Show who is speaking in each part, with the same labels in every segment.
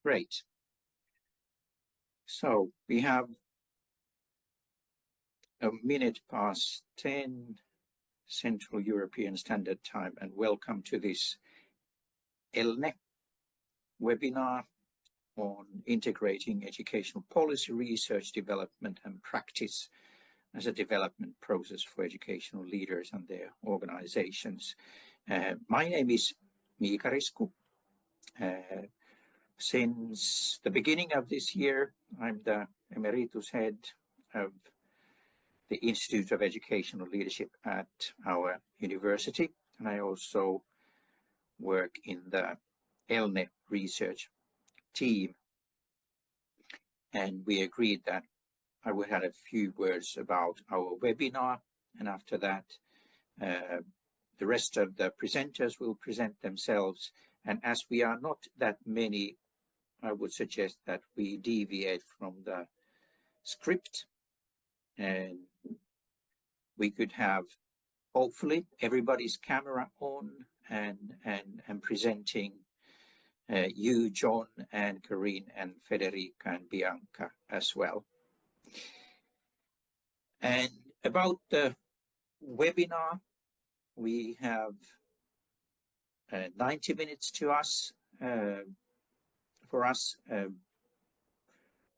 Speaker 1: Great. So we have a minute past 10 Central European Standard Time, and welcome to this ELNE webinar on integrating educational policy, research, development and practice as a development process for educational leaders and their organizations. My name is Miika Risku. Since the beginning of this year, I'm the Emeritus Head of the Institute of Educational Leadership at our university, and I also work in the ELNE research team. And we agreed that I would have a few words about our webinar, and after that the rest of the presenters will present themselves. And as we are not that many, I would suggest that we deviate from the script, and we could have hopefully everybody's camera on and presenting you, John, and Corinne, and Federica, and Bianca as well. And about the webinar, we have 90 minutes to us. For us,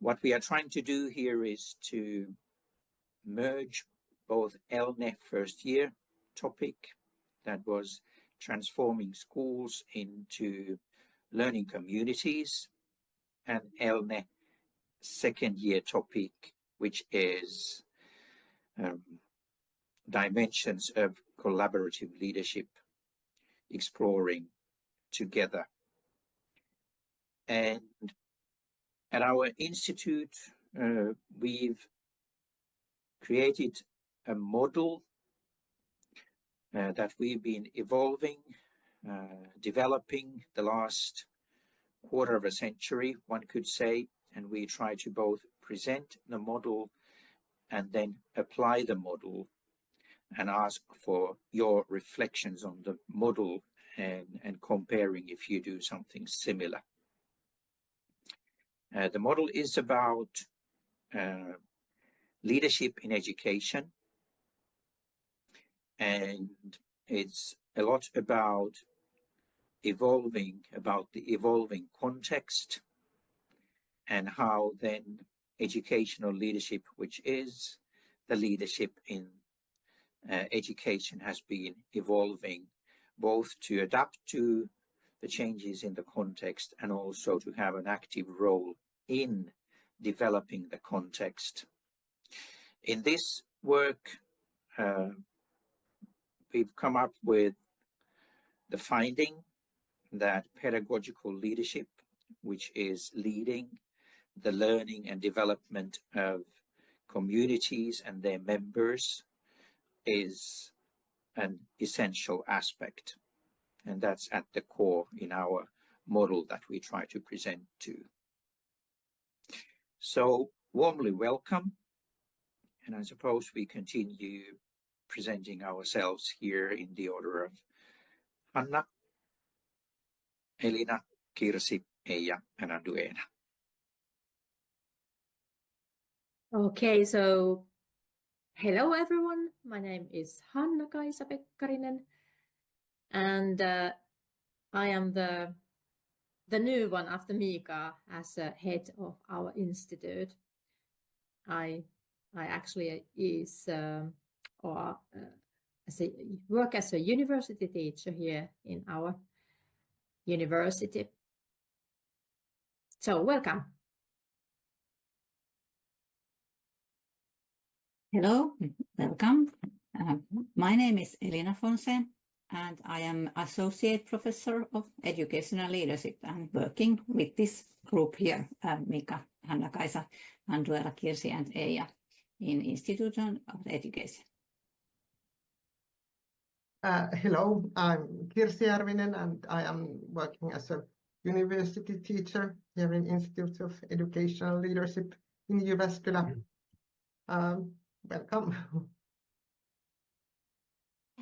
Speaker 1: what we are trying to do here is to merge both ELNE first year topic, that was transforming schools into learning communities, and ELNE second year topic, which is dimensions of collaborative leadership, exploring together. And at our institute, we've created a model that we've been evolving, developing the last quarter of a century, one could say, and we try to both present the model and then apply the model and ask for your reflections on the model and comparing if you do something similar. The model is about leadership in education, and it's a lot about the evolving context, and how then educational leadership, which is the leadership in education, has been evolving, both to adapt to the changes in the context and also to have an active role in developing the context. In this work, we've come up with the finding that pedagogical leadership, which is leading the learning and development of communities and their members, is an essential aspect. And that's at the core in our model that we try to present to. So warmly welcome. And I suppose we continue presenting ourselves here in the order of Hanna, Elina, Kirsi, Eija, and Anduena.
Speaker 2: Okay, so hello everyone. My name is Hanna-Kaisa Pekkarinen, and I am the new one after Miika as a head of our institute. I actually work as a university teacher here in our university. So welcome.
Speaker 3: Hello, welcome. My name is Elina Fonse, and I am Associate Professor of Educational Leadership and working with this group here, Miika, Hanna-Kaisa, Anduela, Kirsi, and Eija in Institute of Education.
Speaker 4: Hello, I'm Kirsi Järvinen, and I am working as a university teacher here in Institute of Educational Leadership in Jyväskylä. Welcome.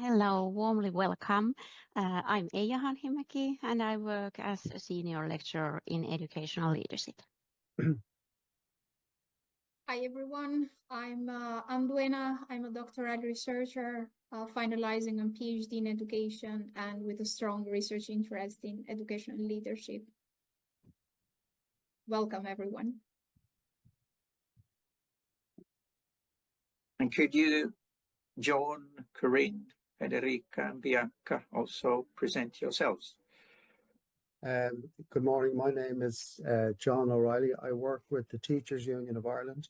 Speaker 5: Hello, warmly welcome. I'm Eija Hanhimäki and I work as a senior lecturer in educational leadership.
Speaker 6: Hi everyone, I'm Duena. I'm a doctoral researcher finalizing a PhD in education and with a strong research interest in educational leadership. Welcome everyone.
Speaker 1: And could you, John, Corinne, Federica, and Bianca, also present yourselves?
Speaker 7: Good morning. My name is John O'Reilly. I work with the Teachers Union of Ireland.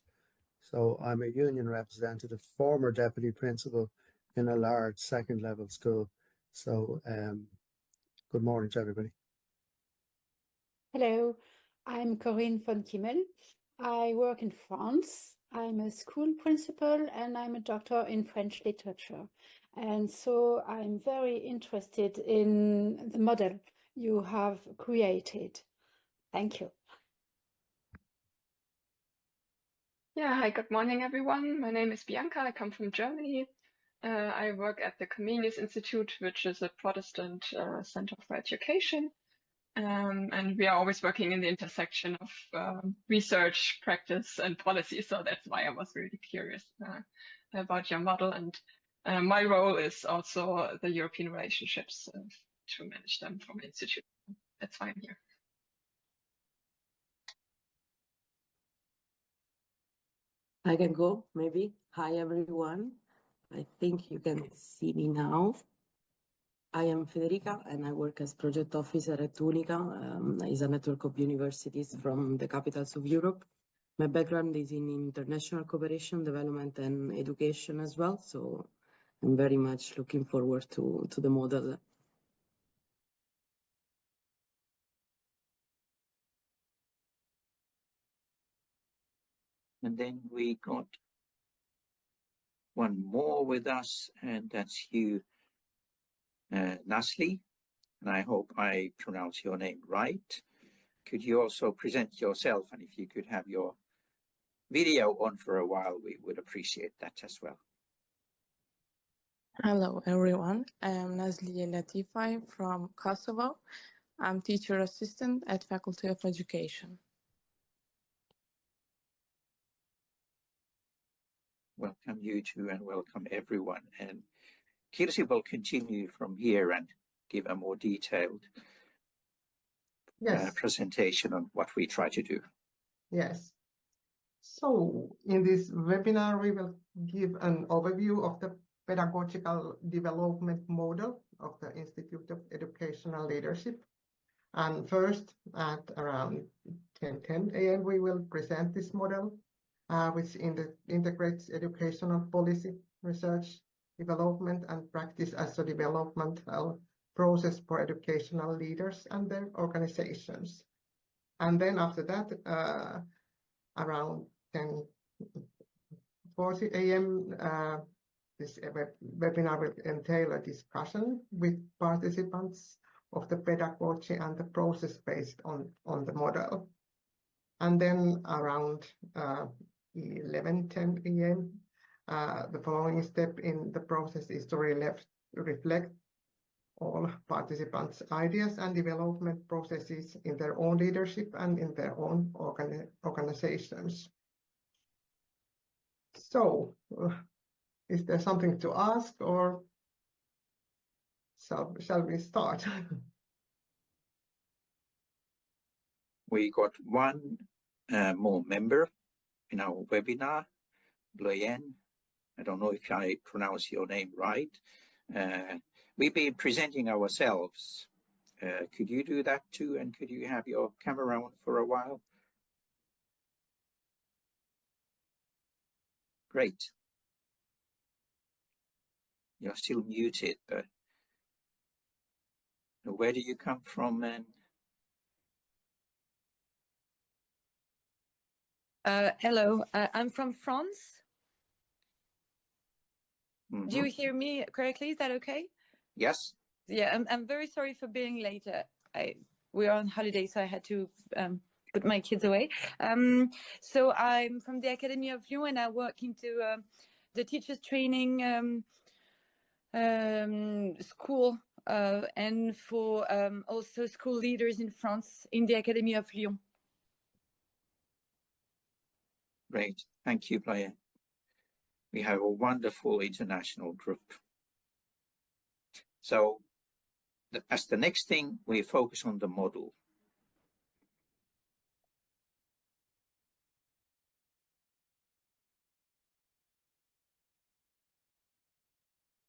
Speaker 7: So I'm a union representative, former deputy principal in a large second level school. So good morning to everybody.
Speaker 8: Hello, I'm Corinne von Kimmel. I work in France. I'm a school principal and I'm a doctor in French literature. And so I'm very interested in the model you have created. Thank you.
Speaker 9: Yeah, hi, good morning, everyone. My name is Bianca. I come from Germany. I work at the Comenius Institute, which is a Protestant center for education. And we are always working in the intersection of research, practice, and policy. So that's why I was really curious about your model. And my role is also the European relationships to manage them from institute. That's why I'm here.
Speaker 10: I can go, maybe. Hi, everyone. I think you can see me now. I am Federica, and I work as project officer at UNICA. It's a network of universities from the capitals of Europe. My background is in international cooperation, development, and education as well. So I'm very much looking forward to the model.
Speaker 1: And then we got one more with us, and that's you, Nasli, and I hope I pronounce your name right. Could you also present yourself, and if you could have your video on for a while, we would appreciate that as well.
Speaker 11: Hello everyone, I am Nasli Latifai from Kosovo. I'm teacher assistant at Faculty of Education.
Speaker 1: Welcome you too, and welcome everyone. And Kirsi will continue from here and give a more detailed presentation on what we try to do.
Speaker 4: Yes. So in this webinar, we will give an overview of the pedagogical development model of the Institute of Educational Leadership. And first, at around 10:10 a.m., we will present this model, which integrates educational policy, research, development, and practice as a developmental process for educational leaders and their organizations. And then after that, around 10:40 a.m., this webinar will entail a discussion with participants of the pedagogy and the process based on the model. And then around 11:10 a.m., the following step in the process is to reflect all participants' ideas and development processes in their own leadership and in their own organizations. So, is there something to ask, or shall we start?
Speaker 1: We got one more member in our webinar, Bloyen. I don't know if I pronounce your name right. We've been presenting ourselves. Could you do that too? And could you have your camera on for a while? Great. You're still muted, but where do you come from? And
Speaker 12: hello, I'm from France.
Speaker 1: Mm-hmm.
Speaker 12: Do you hear me correctly? Is that okay?
Speaker 1: Yes.
Speaker 12: Yeah, I'm very sorry for being late. We're on holiday, so I had to put my kids away. So I'm from the Academy of Lyon, and I work into the teachers training school and for also school leaders in France in the Academy of Lyon.
Speaker 1: Great, thank you, Playa. We have a wonderful international group. So as the next thing, we focus on the model.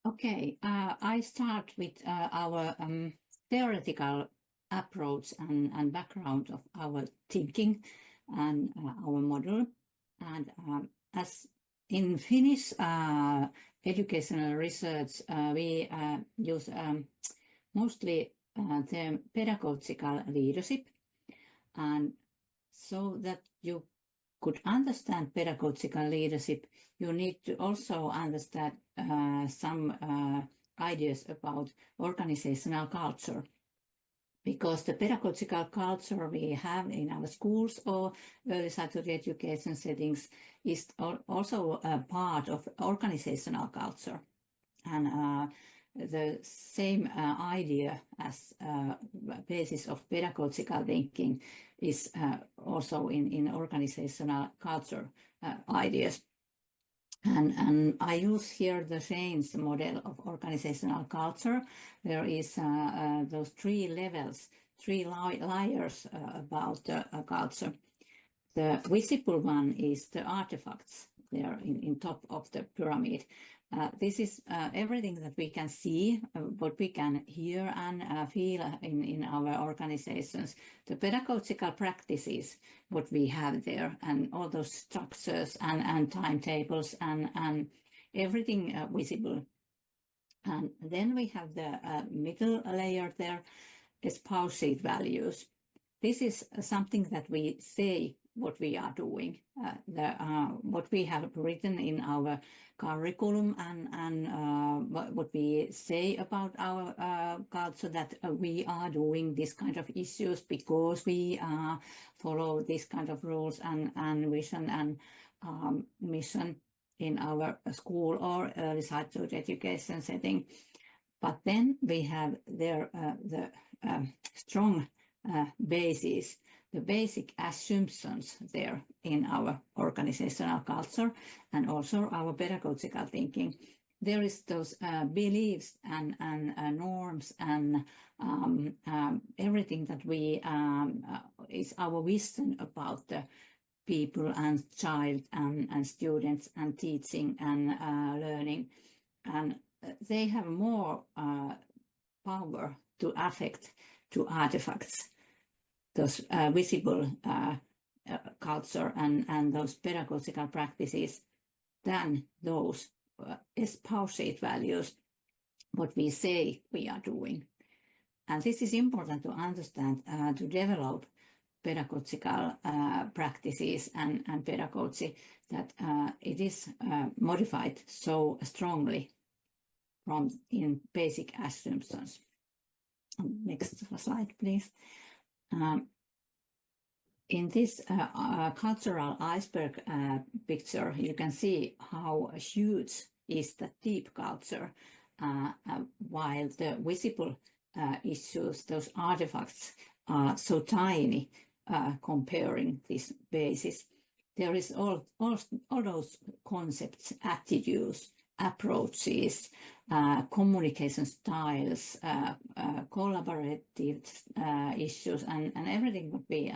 Speaker 3: Okay, I start with our theoretical approach and background of our thinking and our model. And as in Finnish educational research, we use mostly the pedagogical leadership. And so that you could understand pedagogical leadership, you need to also understand some ideas about organizational culture. Because the pedagogical culture we have in our schools or early childhood education settings is also a part of organizational culture. And the same idea as basis of pedagogical thinking is also in organizational culture ideas. And I use here the Shane's model of organizational culture. There is those three levels, three layers about culture. The visible one is the artifacts there in top of the pyramid. This is everything that we can see, what we can hear and feel in our organizations. The pedagogical practices, what we have there, and all those structures and timetables and everything visible. And then we have the middle layer there, espoused values. This is something that we say what we are doing, what we have written in our curriculum and what we say about our culture, that we are doing this kind of issues because we follow this kind of rules and vision and mission in our school or early childhood education setting. But then we have there the strong basis, the basic assumptions there in our organizational culture and also our pedagogical thinking. There is those beliefs and norms and everything that we is our vision about the people and child and students and teaching and learning. And they have more power to affect to artifacts, those visible culture and those pedagogical practices than those espoused values, what we say we are doing. And this is important to understand to develop pedagogical practices and pedagogy, that it is modified so strongly from in basic assumptions. Next slide, please. In this cultural iceberg picture, you can see how huge is the deep culture, while the visible issues, those artifacts, are so tiny comparing this basis. There is all those concepts, attitudes, approaches, communication styles, collaborative issues, and everything would be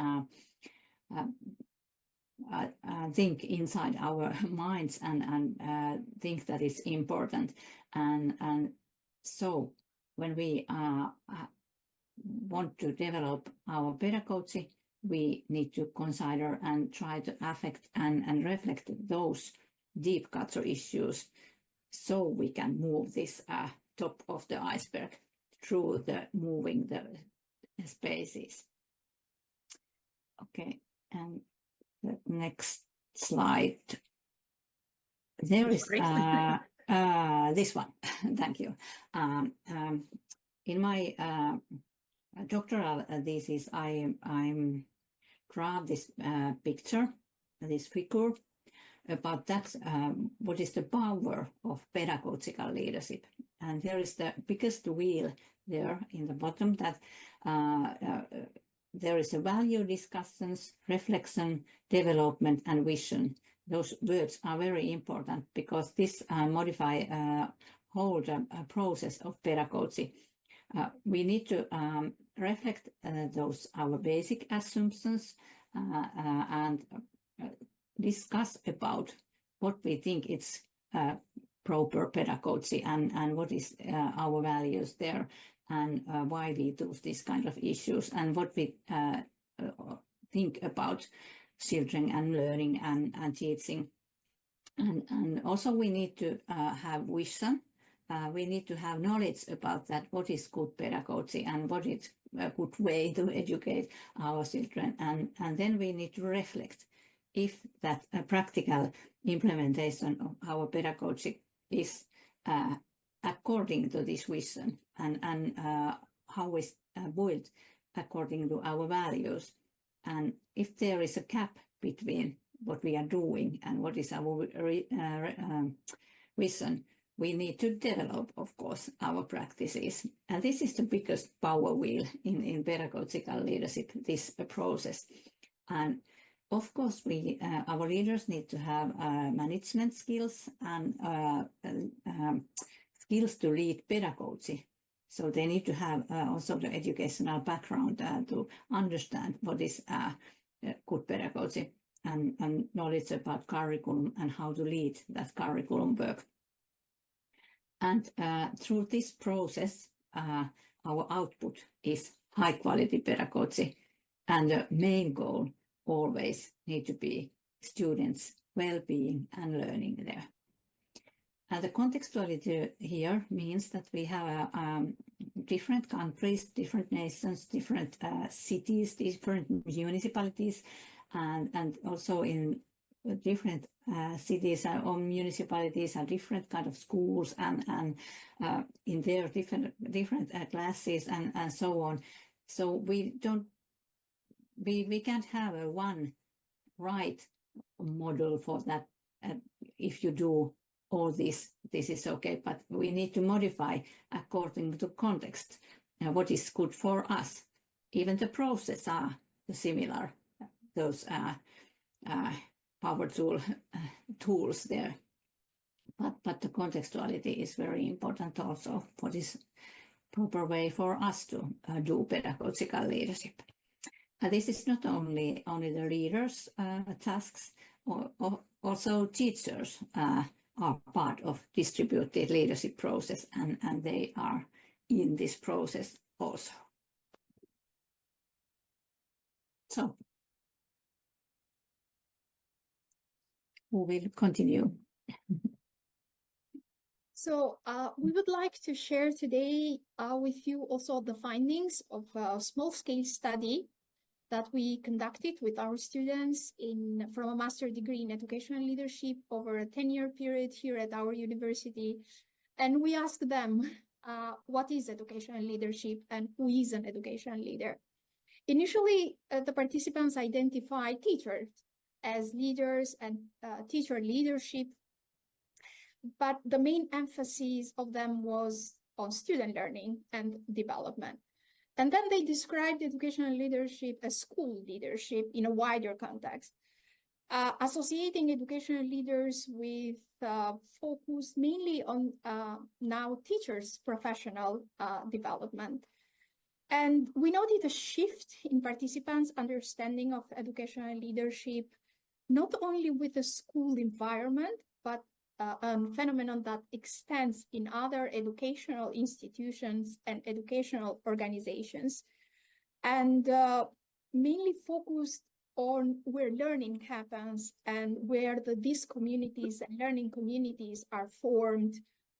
Speaker 3: think inside our minds and think that is important. And so when we want to develop our pedagogy, we need to consider and try to affect and reflect those deep culture issues, so we can move this top of the iceberg through the moving the spaces. Okay, and the next slide. There is this one. Thank you. In my doctoral thesis, I draw this picture, this figure, about that, what is the power of pedagogical leadership. And there is the biggest wheel there in the bottom, that there is a value discussions, reflection, development, and vision. Those words are very important because this modify whole process of pedagogy. We need to reflect those our basic assumptions and discuss about what we think it's proper pedagogy and what is our values there, and why we do this kind of issues, and what we think about children and learning and teaching. And also we need to have vision. We need to have knowledge about that, what is good pedagogy and what is a good way to educate our children. And then we need to reflect if that practical implementation of our pedagogy is according to this vision, and how is built according to our values. And if there is a gap between what we are doing and what is our vision, we need to develop, of course, our practices. And this is the biggest power wheel in pedagogical leadership, this process. And of course, our leaders need to have management skills and skills to lead pedagogy. So they need to have also the educational background to understand what is good pedagogy and knowledge about curriculum and how to lead that curriculum work. And through this process, our output is high quality pedagogy, and the main goal always need to be students' well-being and learning there. And the contextuality here means that we have different countries, different nations, different cities, different municipalities, and also in different cities or municipalities are different kind of schools and in their different classes and so on. So we can't have a one right model for that. If you do all this is okay, but we need to modify according to context. What is good for us? Even the process are similar. Those power tools there, but the contextuality is very important also. What is proper way for us to do pedagogical leadership? This is not only the leaders' tasks, or also teachers are part of distributed leadership process, and they are in this process also. So, who will continue?
Speaker 6: So we would like to share today with you also the findings of a small-scale study that we conducted with our students from a master's degree in educational leadership over a 10-year period here at our university. And we asked them, what is educational leadership and who is an educational leader? Initially, the participants identified teachers as leaders and teacher leadership, but the main emphasis of them was on student learning and development. And then they described educational leadership as school leadership in a wider context, associating educational leaders with focus mainly on now teachers' professional development. And we noted a shift in participants' understanding of educational leadership, not only with the school environment, but a phenomenon that extends in other educational institutions and educational organizations, and mainly focused on where learning happens and where these communities and learning communities are formed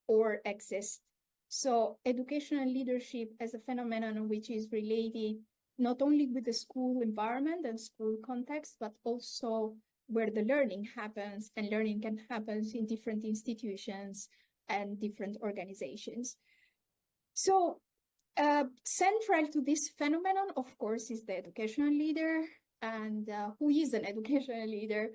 Speaker 6: or exist. So educational leadership as a phenomenon which is related not only with the school environment and school context, but also where the learning happens, and learning can happen in different institutions and different organizations. So central to this phenomenon, of course, is the educational leader. And who is an educational leader?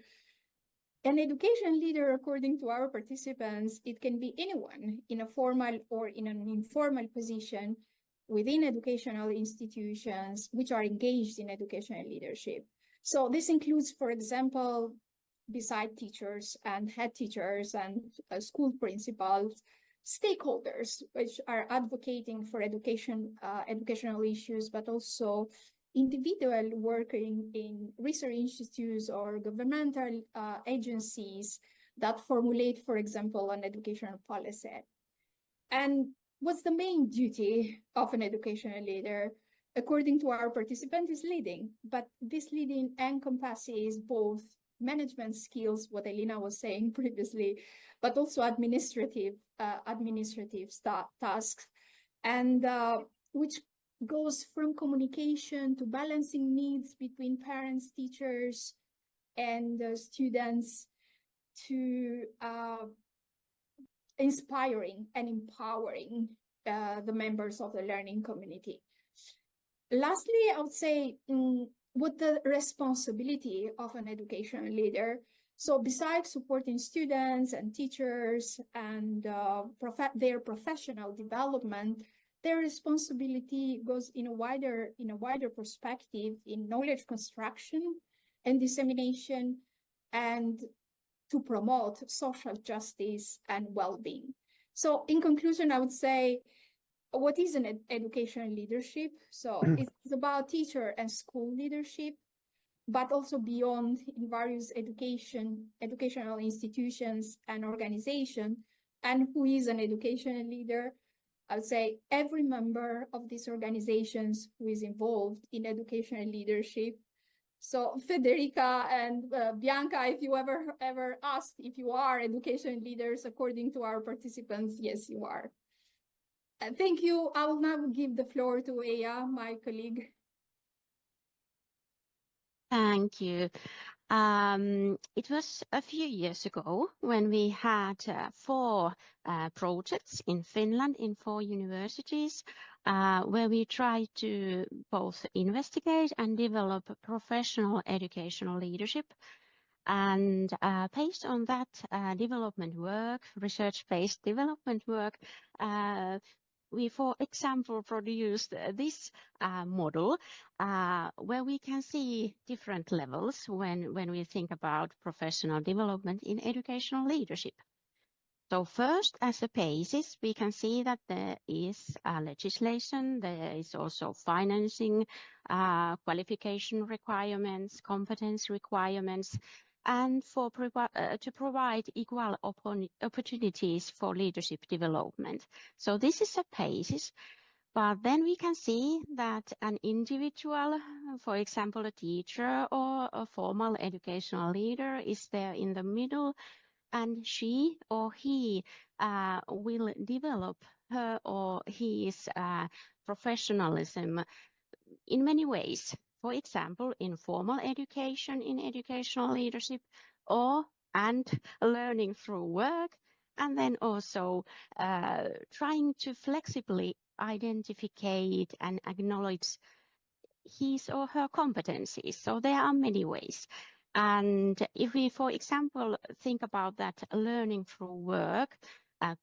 Speaker 6: An education leader, according to our participants, it can be anyone in a formal or in an informal position within educational institutions which are engaged in educational leadership. So this includes, for example, beside teachers and head teachers and school principals, stakeholders which are advocating for educational issues, but also individual working in research institutes or governmental agencies that formulate, for example, an educational policy. And what's the main duty of an educational leader? According to our participant, is leading, but this leading encompasses both management skills, what Elina was saying previously, but also administrative tasks, and which goes from communication to balancing needs between parents, teachers, and students, to inspiring and empowering the members of the learning community. Lastly, I would say what the responsibility of an educational leader. So besides supporting students and teachers and their professional development, their responsibility goes in a wider perspective in knowledge construction and dissemination, and to promote social justice and well-being. So in conclusion, I would say, what is an educational leadership? So it's about teacher and school leadership, but also beyond in various educational institutions and organizations. And who is an educational leader? I would say every member of these organizations who is involved in educational leadership. So Federica and Bianca, if you ever asked if you are education leaders, according to our participants, yes, you are. Thank you. I will now give the floor to Eya, my colleague.
Speaker 5: Thank you. It was a few years ago when we had 4 projects in Finland in 4 universities where we tried to both investigate and develop professional educational leadership. And based on that development work, research-based development work, we, for example, produced this model where we can see different levels when we think about professional development in educational leadership. So first, as a basis, we can see that there is legislation, there is also financing, qualification requirements, competence requirements, and to provide equal opportunities for leadership development. So this is a basis, but then we can see that an individual, for example, a teacher or a formal educational leader, is there in the middle, and she or he will develop her or his professionalism in many ways. For example, in formal education, in educational leadership, and learning through work, and then also trying to flexibly identify and acknowledge his or her competencies. So there are many ways. And if we, for example, think about that learning through work,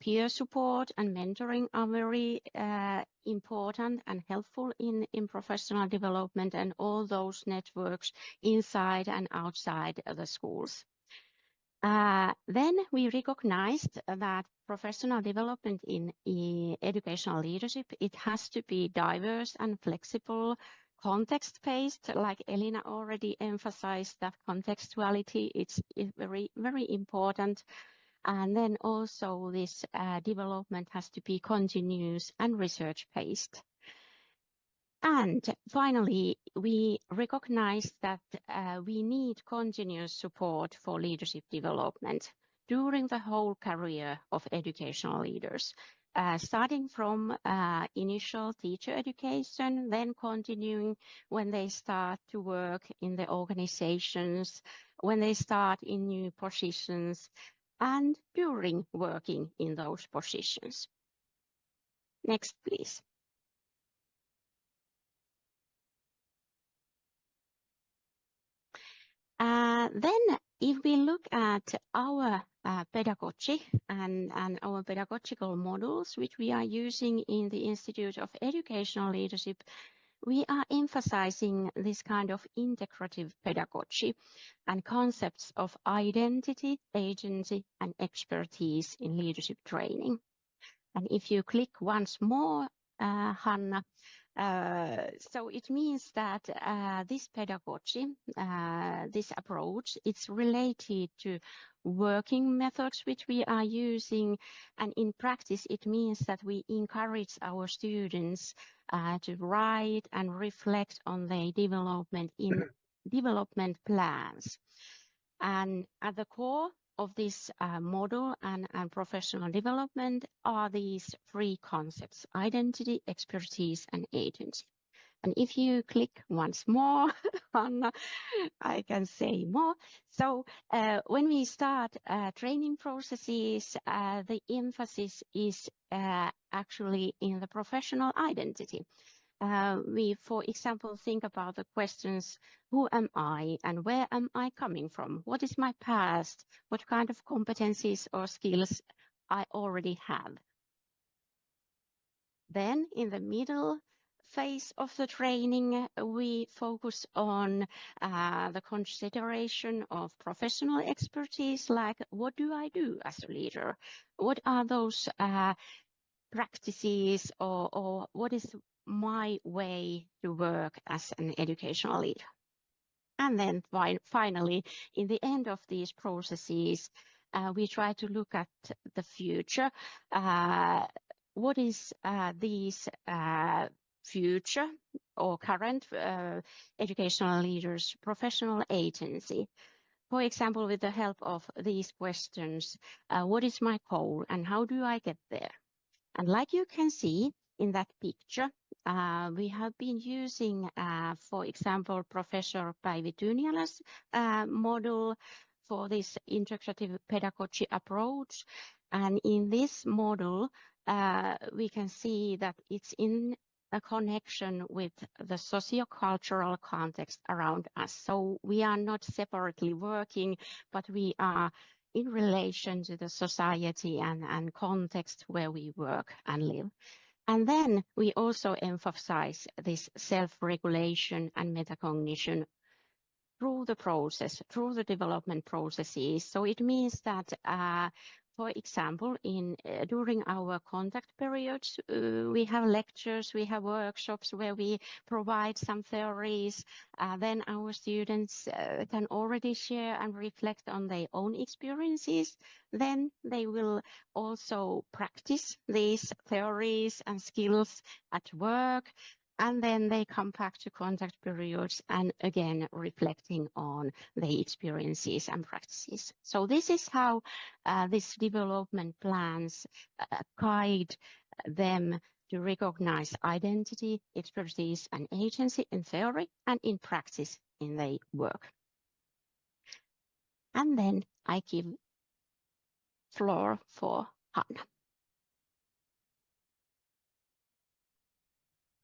Speaker 5: peer support and mentoring are very important and helpful in professional development, and all those networks inside and outside the schools. Then we recognized that professional development in educational leadership, it has to be diverse and flexible, context-based, like Elina already emphasized, that contextuality is very, very important. And then also this development has to be continuous and research-based. And finally, we recognize that we need continuous support for leadership development during the whole career of educational leaders. Starting from initial teacher education, then continuing when they start to work in the organizations, when they start in new positions, and during working in those positions. Next, please. Then If we look at our pedagogy and our pedagogical models, which we are using in the Institute of Educational Leadership, we are emphasizing this kind of integrative pedagogy and concepts of identity, agency, and expertise in leadership training. And if you click once more, Hanna, so it means that this pedagogy, this approach, it's related to working methods which we are using, and in practice it means that we encourage our students to write and reflect on their development in development plans. And at the core of this model and professional development are these three concepts: identity, expertise, and agency. And if you click once more, Hanna, I can say more. So when we start training processes, the emphasis is actually in the professional identity. We, for example, think about the questions: who am I and where am I coming from? What is my past? What kind of competencies or skills I already have? Then in the middle phase of the training, we focus on the consideration of professional expertise, like what do I do as a leader? What are those practices, or what is my way to work as an educational leader? And then finally, in the end of these processes, we try to look at the future. What is these future or current educational leaders' professional agency? For example, with the help of these questions, what is my goal and how do I get there? And like you can see in that picture, we have been using, for example, Professor Päivi Tyynjälän's model for this integrative pedagogy approach. And in this model, we can see that it's in a connection with the sociocultural context around us. So we are not separately working, but we are in relation to the society and context where we work and live. And then we also emphasize this self-regulation and metacognition through the process, through the development processes. So it means that, for example, during our contact periods, we have lectures, we have workshops where we provide some theories. Then our students can already share and reflect on their own experiences. Then they will also practice these theories and skills at work. And then they come back to contact periods and again reflecting on their experiences and practices. So this is how these development plans guide them to recognize identity, expertise, and agency in theory and in practice in their work. And then I give floor for Hanna.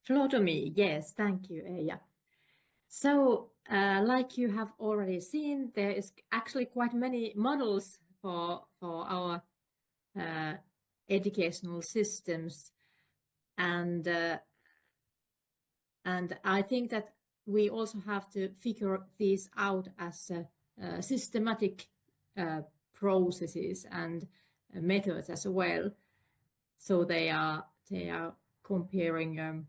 Speaker 2: Floor to me. Yes, thank you, Eija. So, like you have already seen, there is actually quite many models for our educational systems, and I think that we also have to figure these out as systematic processes and methods as well. So they are comparing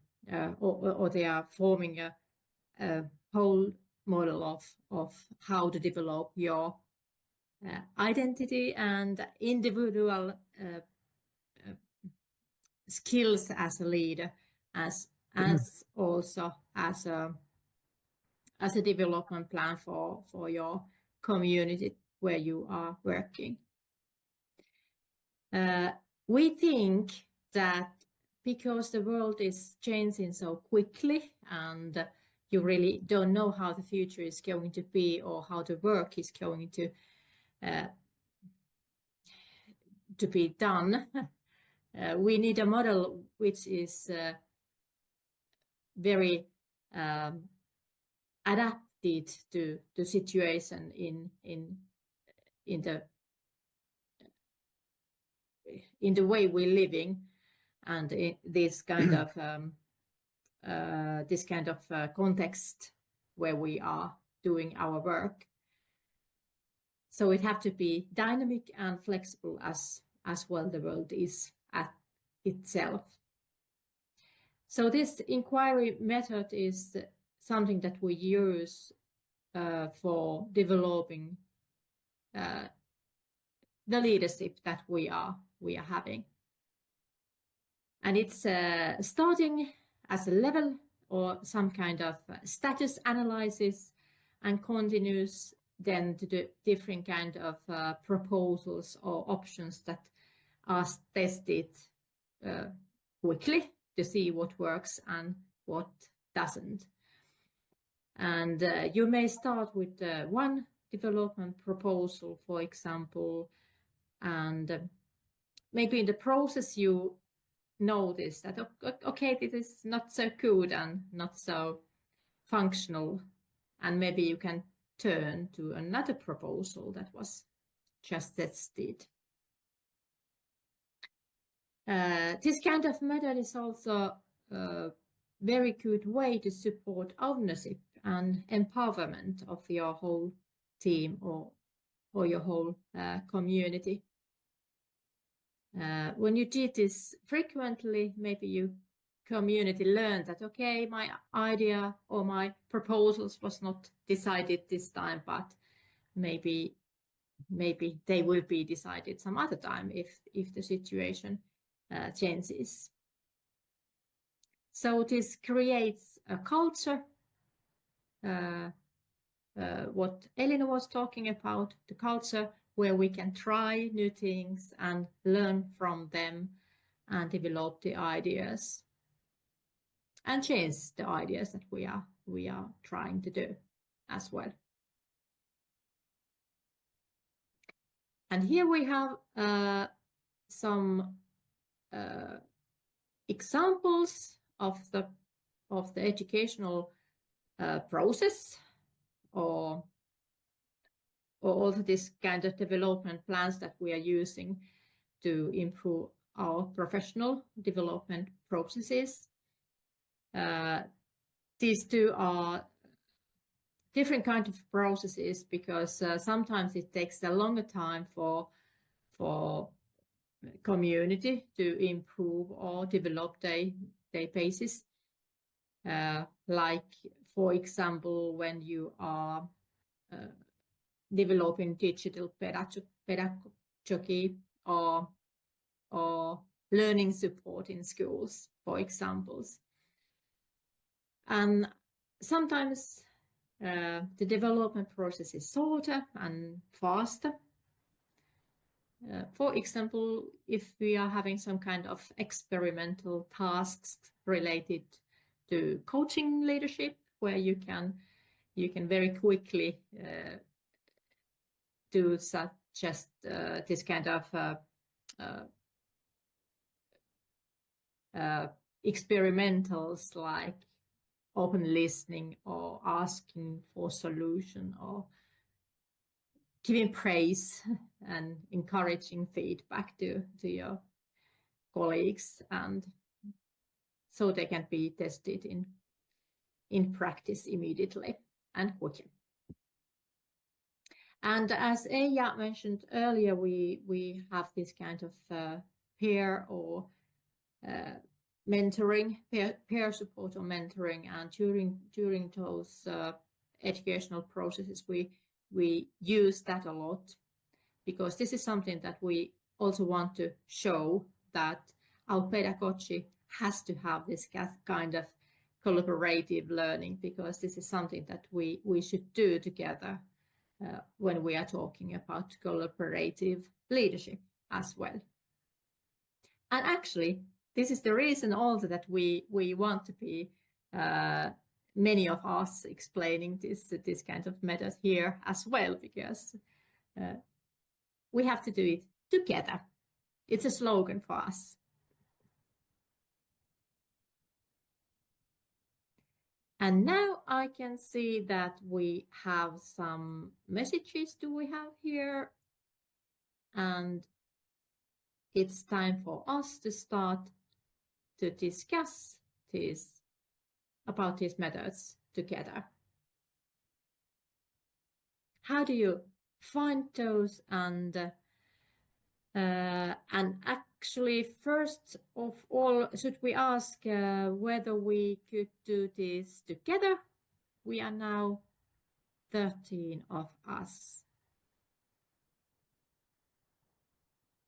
Speaker 2: or they are forming a whole model of how to develop your identity and individual skills as a leader, as also as a development plan for your community where you are working. We think that because the world is changing so quickly and you really don't know how the future is going to be or how the work is going to be done, we need a model which is very adapted to the situation in in the way we're living, and in this kind of context where we are doing our work. So it have to be dynamic and flexible as well the world is at itself. So this inquiry method is something that we use for developing the leadership that we are having. And it's starting as a level or some kind of status analysis, and continues then to the different kind of proposals or options that are tested quickly to see what works and what doesn't. And you may start with one development proposal, for example, and maybe in the process you notice that, okay, this is not so good and not so functional, and maybe you can turn to another proposal that was just tested. This kind of method is also a very good way to support ownership and empowerment of your whole team or your whole community. When you did this frequently, maybe your community learned that, okay, my idea or my proposals was not decided this time, but maybe they will be decided some other time if the situation changes. So this creates a culture, what Elina was talking about, the culture where we can try new things and learn from them and develop the ideas and change the ideas that we are trying to do as well. And here we have some examples of the educational process or also this kind of development plans that we are using to improve our professional development processes. These two are different kind of processes because sometimes it takes a longer time for community to improve or develop their basis. Like, for example, when you are developing digital pedagogy or learning support in schools, for examples. And sometimes the development process is shorter and faster. For example, if we are having some kind of experimental tasks related to coaching leadership, where you can very quickly do just this kind of experimentals like open listening or asking for solution or giving praise and encouraging feedback to your colleagues, and so they can be tested in practice immediately and quickly. And as Eija mentioned earlier, we have this kind of peer or mentoring, peer support or mentoring, and during those educational processes we use that a lot, because this is something that we also want to show, that our pedagogy has to have this kind of collaborative learning, because this is something that we should do together when we are talking about collaborative leadership as well. And actually, this is the reason also that we want to be many of us explaining this kind of method here as well, because we have to do it together. It's a slogan for us. And now I can see that we have some messages. Do we have here? and it's time for us to start to discuss about these methods together. How do you find those? And actually, first of all, should we ask whether we could do this together? We are now 13 of us.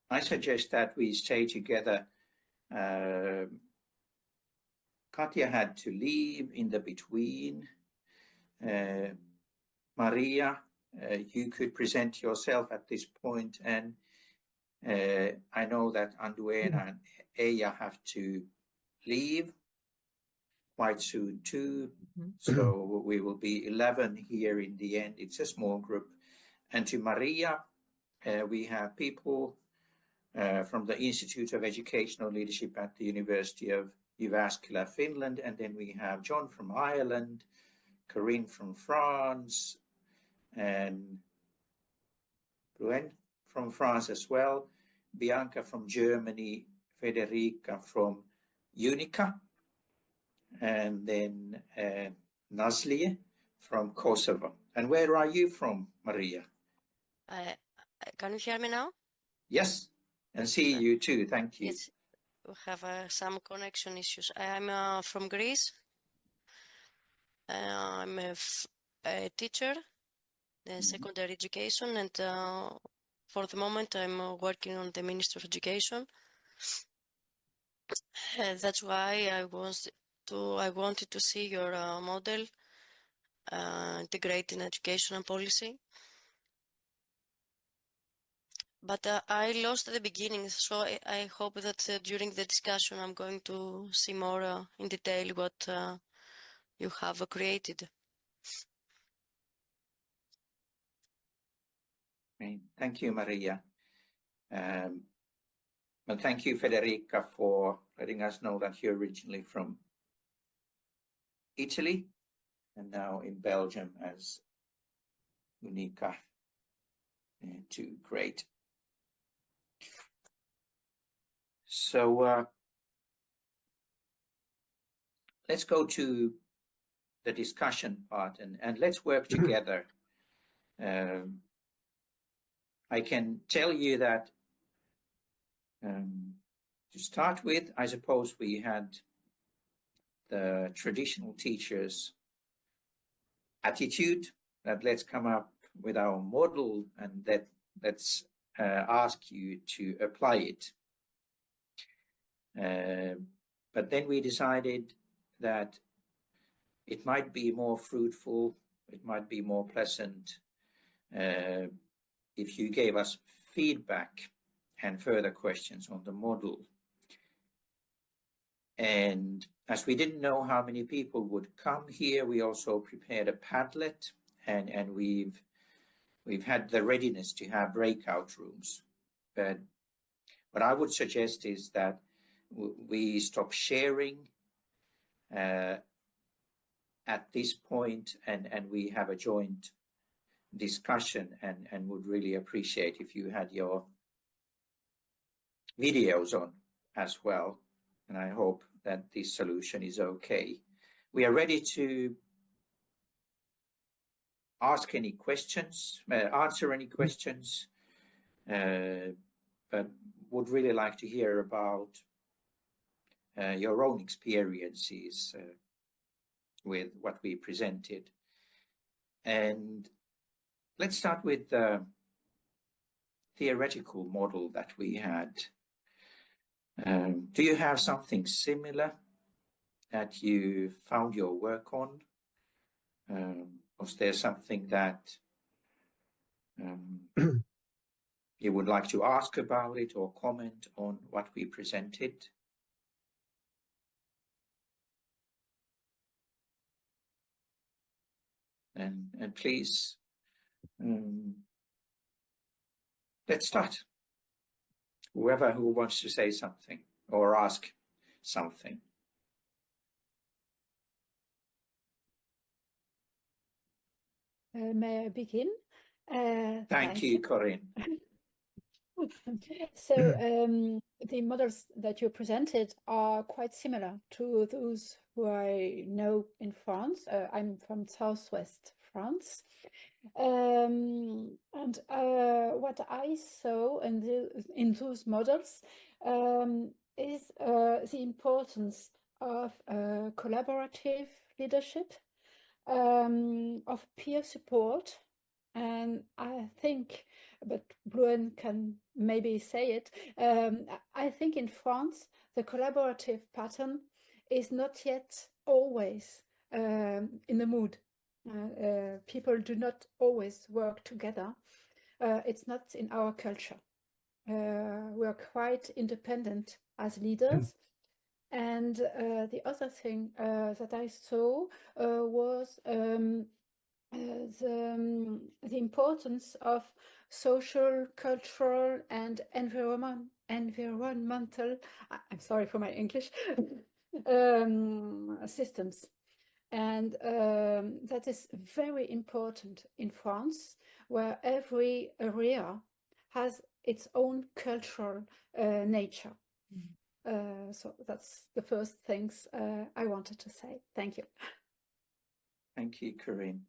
Speaker 1: I suggest that we stay together. Katja had to leave in the between. Maria, you could present yourself at this point, and I know that Anduena and Eija have to leave quite soon too. So we will be 11 here in the end. It's a small group. And to Maria, we have people from the Institute of Educational Leadership at the University of Jyväskylä, Finland. And then we have John from Ireland, Corinne from France, and Bruen from France as well, Bianca from Germany, Federica from Unica, and then Nazlie from Kosovo. And where are you from, Maria?
Speaker 13: Can you hear me now?
Speaker 1: Yes, and see you too. Thank you.
Speaker 13: Yes, we have some connection issues. I'm from Greece. I'm a teacher in secondary education, and for the moment I'm working on the Ministry of Education. That's why I wanted to see your model, integrating education and policy. But I lost at the beginning, so I hope that during the discussion I'm going to see more in detail what you have created.
Speaker 1: Thank you, Maria. And thank you, Federica, for letting us know that you're originally from Italy and now in Belgium as Unica. Too great. So let's go to the discussion part and let's work together. I can tell you that to start with, I suppose we had the traditional teachers' attitude that let's come up with our model and let's ask you to apply it. But then we decided that it might be more fruitful, it might be more pleasant if you gave us feedback and further questions on the model. And as we didn't know how many people would come here, we also prepared a Padlet, and we've had the readiness to have breakout rooms. But what I would suggest is that we stop sharing at this point and we have a joint discussion, and would really appreciate if you had your videos on as well. And I hope that this solution is okay. We are ready to ask any questions, answer any questions, but would really like to hear about your own experiences with what we presented. And let's start with the theoretical model that we had. Do you have something similar that you found your work on? Was there something that you would like to ask about it or comment on what we presented? And please, let's start. Whoever who wants to say something or ask something.
Speaker 8: May I begin?
Speaker 1: Thank you, Corinne.
Speaker 8: So the models that you presented are quite similar to those who I know in France. I'm from Southwest France. And what I saw in those models is the importance of collaborative leadership, of peer support. And I think, but Bluen can maybe say it, I think in France, the collaborative pattern is not yet always in the mood. People do not always work together. It's not in our culture. We are quite independent as leaders. And the other thing that I saw was the importance of social, cultural, and environmental, I'm sorry for my English, systems. And that is very important in France, where every area has its own cultural nature. So that's the first things I wanted to say. Thank you.
Speaker 1: Thank you, Corinne.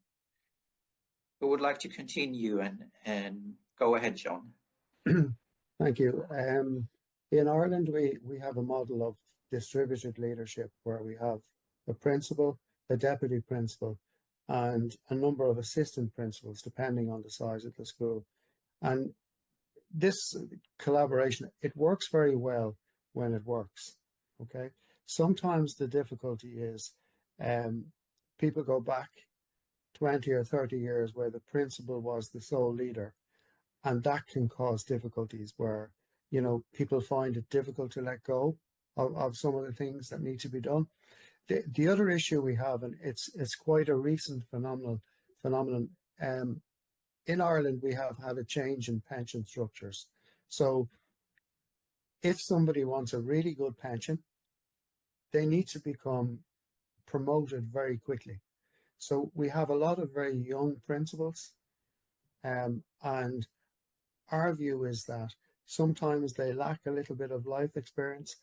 Speaker 1: Who would like to continue and go ahead, John?
Speaker 7: Thank you. In Ireland, we have a model of distributed leadership where we have a principal, a deputy principal, and a number of assistant principals, depending on the size of the school. And this collaboration, it works very well when it works, okay? Sometimes the difficulty is people go back 20 or 30 years where the principal was the sole leader, and that can cause difficulties where, you know, people find it difficult to let go of some of the things that need to be done. The other issue we have, and it's quite a recent phenomenon, in Ireland, we have had a change in pension structures. So if somebody wants a really good pension, they need to become promoted very quickly. So we have a lot of very young principals, and our view is that sometimes they lack a little bit of life experience,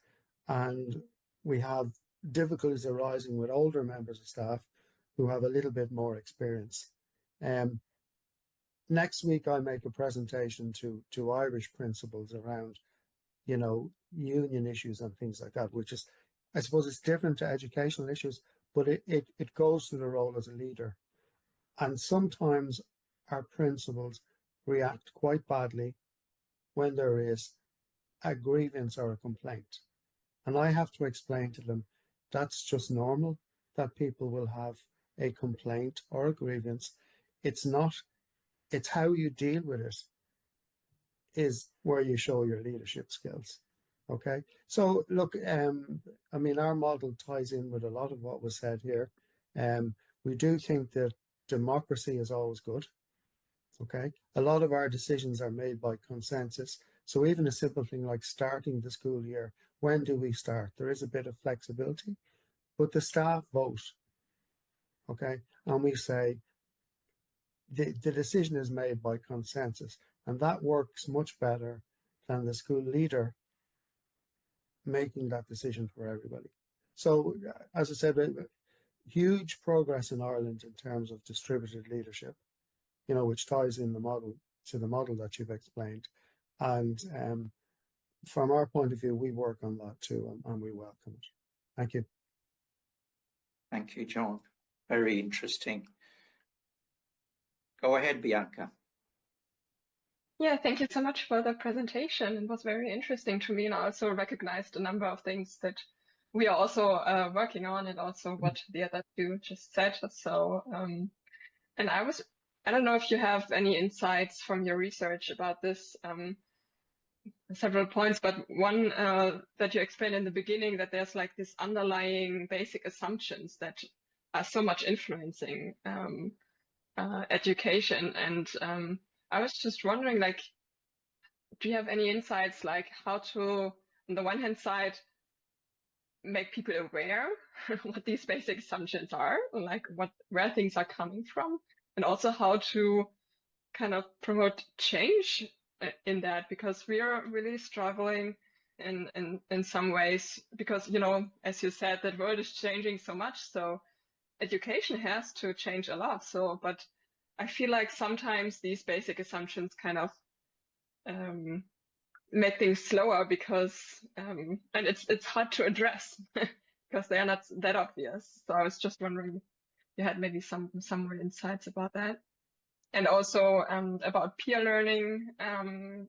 Speaker 7: and we have difficulties arising with older members of staff who have a little bit more experience. Next week, I make a presentation to Irish principals around, you know, union issues and things like that, which is, I suppose it's different to educational issues, but it goes to the role as a leader. And sometimes our principals react quite badly when there is a grievance or a complaint. And I have to explain to them that's just normal, that people will have a complaint or a grievance. It's not, it's how you deal with it is where you show your leadership skills. Okay, so look, I mean, our model ties in with a lot of what was said here. We do think that democracy is always good. Okay, a lot of our decisions are made by consensus. So even a simple thing like starting the school year, when do we start? There is a bit of flexibility, but the staff vote. Okay, and we say the decision is made by consensus, and that works much better than the school leader making that decision for everybody. So, as I said, huge progress in Ireland in terms of distributed leadership, you know, which ties in the model to the model that you've explained. And from our point of view, we work on that too, and we welcome it. Thank you.
Speaker 1: Thank you, John. Very interesting. Go ahead, Bianca.
Speaker 9: Yeah, thank you so much for the presentation. It was very interesting to me, and I also recognized a number of things that we are also working on, and also what the other two just said. So, and I don't know if you have any insights from your research about this, several points, but one that you explained in the beginning, that there's like this underlying basic assumptions that are so much influencing education. And I was just wondering, like, do you have any insights, like how to, on the one hand side, make people aware what these basic assumptions are, like where things are coming from, and also how to kind of promote change in that, because we are really struggling in some ways, because, you know, as you said, that world is changing so much, so education has to change a lot. So, but I feel like sometimes these basic assumptions kind of make things slower, because and it's hard to address because they are not that obvious. So I was just wondering if you had maybe some more insights about that. And also about peer learning.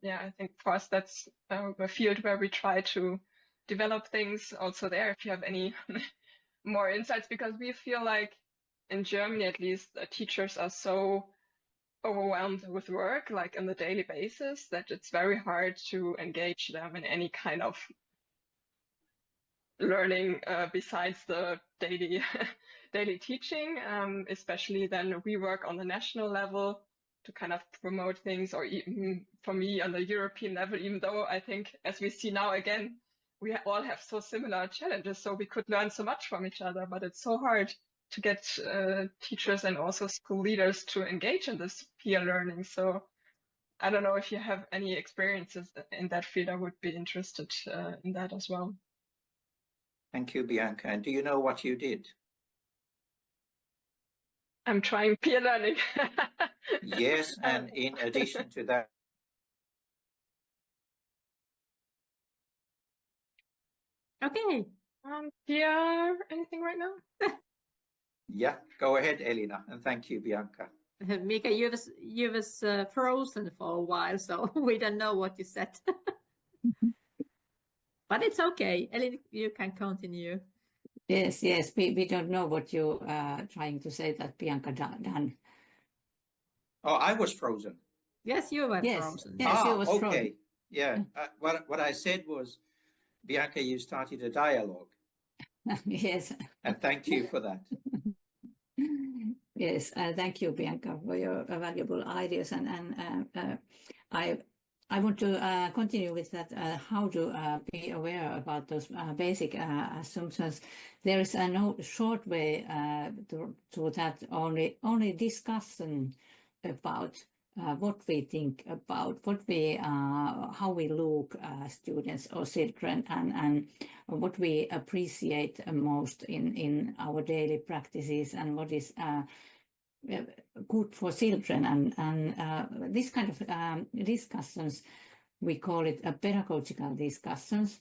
Speaker 9: Yeah, I think for us that's a field where we try to develop things also there, if you have any more insights, because we feel like in Germany, at least, teachers are so overwhelmed with work, like on the daily basis, that it's very hard to engage them in any kind of learning besides the daily daily teaching, especially then we work on the national level to kind of promote things, or even for me on the European level, even though I think, as we see now again, we all have so similar challenges, so we could learn so much from each other, but it's so hard to get teachers and also school leaders to engage in this peer learning. So I don't know if you have any experiences in that field. I would be interested in that as well.
Speaker 1: Thank you, Bianca. And do you know what you did?
Speaker 9: I'm trying peer learning.
Speaker 1: Yes, and in addition to that,
Speaker 2: Okay.
Speaker 9: Peer anything right now?
Speaker 1: yeah, go ahead, Elina, and thank you, Bianca.
Speaker 2: Mika, you was frozen for a while, so we don't know what you said. But it's okay. Elina, you can continue.
Speaker 3: Yes, we don't know what you are trying to say that Bianca done.
Speaker 1: Oh, I was frozen.
Speaker 2: Yes, you were frozen.
Speaker 3: Yes, you was
Speaker 1: okay.
Speaker 3: frozen.
Speaker 1: Yeah, what I said was, Bianca, you started a dialogue.
Speaker 3: Yes.
Speaker 1: And thank you for that.
Speaker 3: Yes, thank you, Bianca, for your valuable ideas. And I want to continue with that, how to be aware about those basic assumptions. There is no short way to that, only discussion about what we think about, how we look students or children, and what we appreciate most in our daily practices, and what is good for children, and this kind of discussions, we call it pedagogical discussions,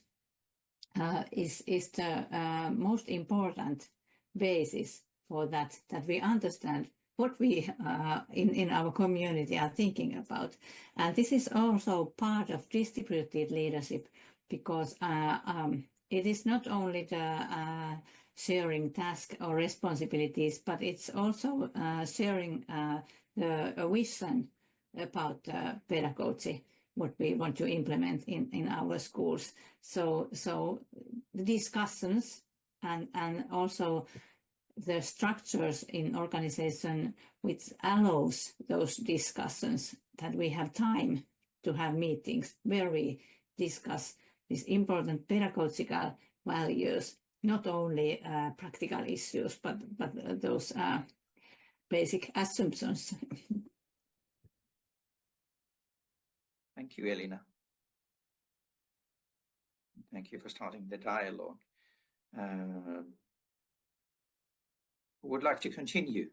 Speaker 3: is the most important basis for that we understand what we in our community are thinking about. And this is also part of distributed leadership, because it is not only the sharing task or responsibilities, but it's also sharing the vision about pedagogy, what we want to implement in our schools. So the discussions and also the structures in organization which allows those discussions, that we have time to have meetings where we discuss these important pedagogical values, not only practical issues, but those basic assumptions.
Speaker 1: Thank you, Elina. Thank you for starting the dialogue. Who would like to continue?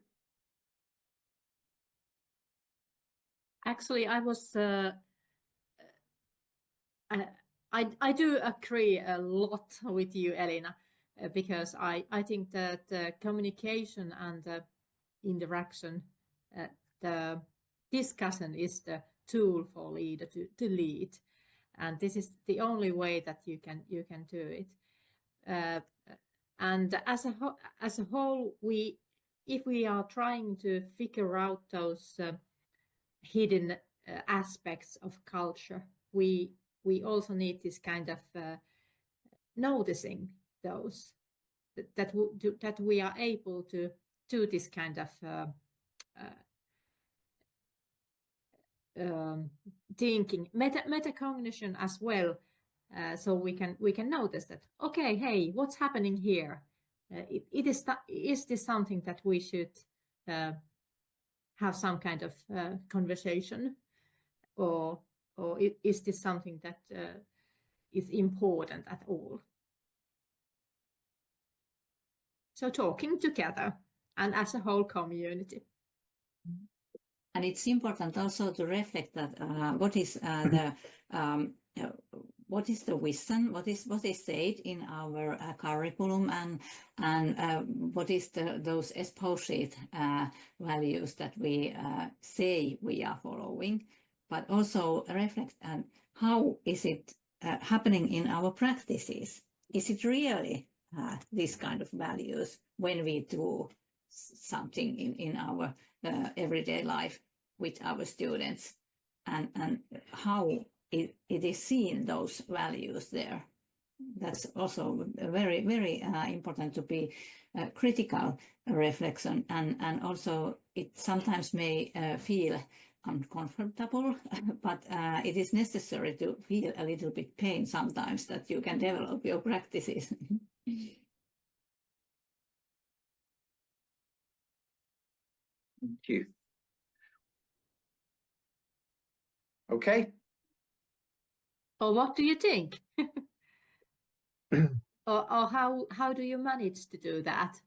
Speaker 2: Actually, I was. I do agree a lot with you, Elina, because I think that communication and interaction, the discussion is the tool for leader to lead, and this is the only way that you can do it. And as a whole, if we are trying to figure out those hidden aspects of culture, we also need this kind of noticing those, that we are able to do this kind of thinking, metacognition as well, so we can notice that, okay, hey, what's happening here? Is this something that we should have some kind of conversation, or or is this something that is important at all? So talking together and as a whole community.
Speaker 3: And it's important also to reflect that what is the wisdom, what is said in our curriculum, and what is those associate values that we say we are following, but also reflect how is it happening in our practices. Is it really this kind of values when we do something in our everyday life with our students, and how it is seen, those values there. That's also very, very important to be critical reflection, and also it sometimes may feel uncomfortable, but it is necessary to feel a little bit pain sometimes that you can develop your practices.
Speaker 1: Thank you. Okay.
Speaker 2: Or what do you think? or how do you manage to do that?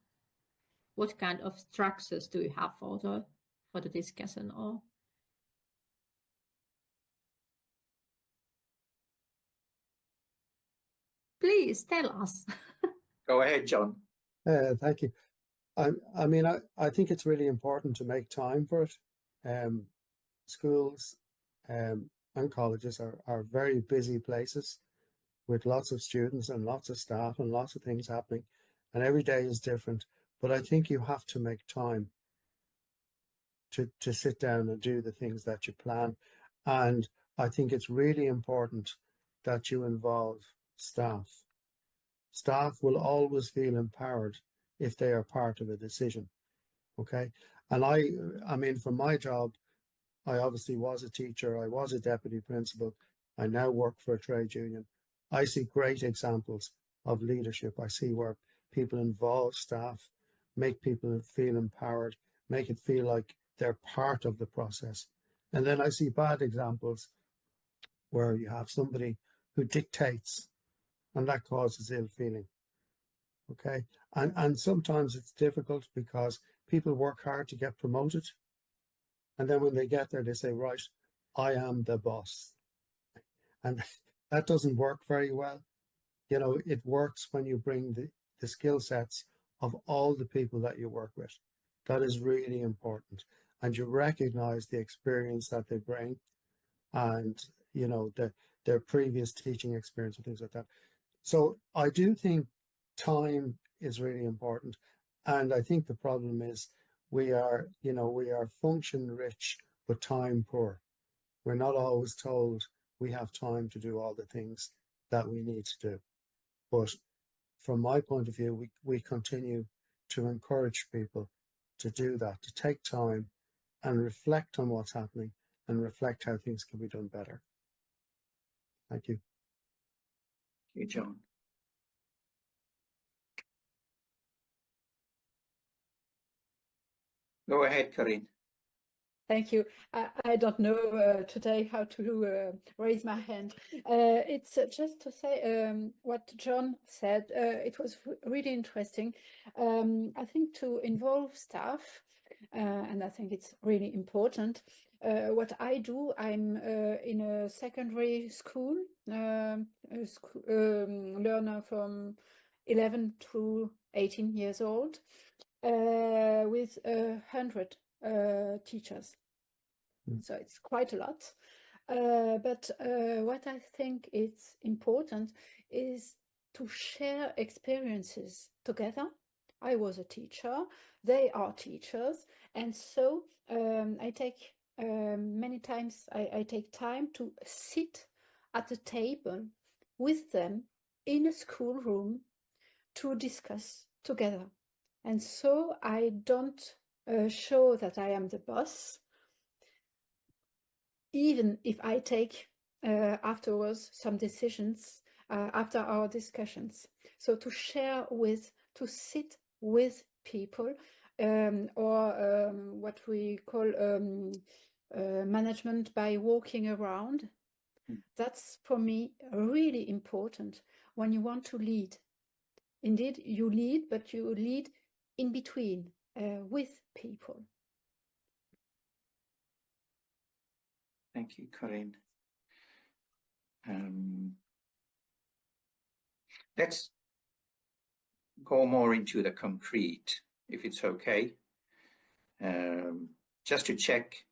Speaker 2: What kind of structures do you have for the discussion? Or please tell us.
Speaker 1: Go ahead, John.
Speaker 7: Thank you. I mean, I think it's really important to make time for it. Schools and colleges are very busy places with lots of students and lots of staff and lots of things happening, and every day is different. But I think you have to make time to sit down and do the things that you plan. And I think it's really important that you involve staff. Staff will always feel empowered if they are part of a decision. Okay. And I mean, for my job, I obviously was a teacher. I was a deputy principal. I now work for a trade union. I see great examples of leadership. I see where people involve staff, make people feel empowered, make it feel like they're part of the process. And then I see bad examples where you have somebody who dictates, and that causes ill feeling. Okay. And sometimes it's difficult because people work hard to get promoted. And then when they get there, they say, right, I am the boss. And that doesn't work very well. You know, it works when you bring the skill sets of all the people that you work with. That is really important. And you recognize the experience that they bring and, you know, their previous teaching experience and things like that. So I do think time is really important. And I think the problem is we are function rich, but time poor. We're not always told we have time to do all the things that we need to do. But from my point of view, we continue to encourage people to do that, to take time and reflect on what's happening and reflect how things can be done better. Thank you.
Speaker 1: Thank you, John. Go ahead, Karin.
Speaker 8: Thank you. I don't know today how to raise my hand. It's just to say what John said. It was really interesting. I think to involve staff, and I think it's really important. What I do, I'm in a secondary school, learner from 11 to 18 years old, with 100 teachers. So it's quite a lot. But what I think is important is to share experiences together. I was a teacher, they are teachers, and so I take many times I take time to sit at the table with them in a schoolroom to discuss together. And so I don't show that I am the boss, even if I take afterwards some decisions after our discussions. So to share with, to sit with people, or what we call management by walking around, That's for me really important when you want to lead. Indeed, you lead, but you lead in between with people.
Speaker 1: Thank you, Corinne. Let's go more into the concrete, if it's okay. Just to check,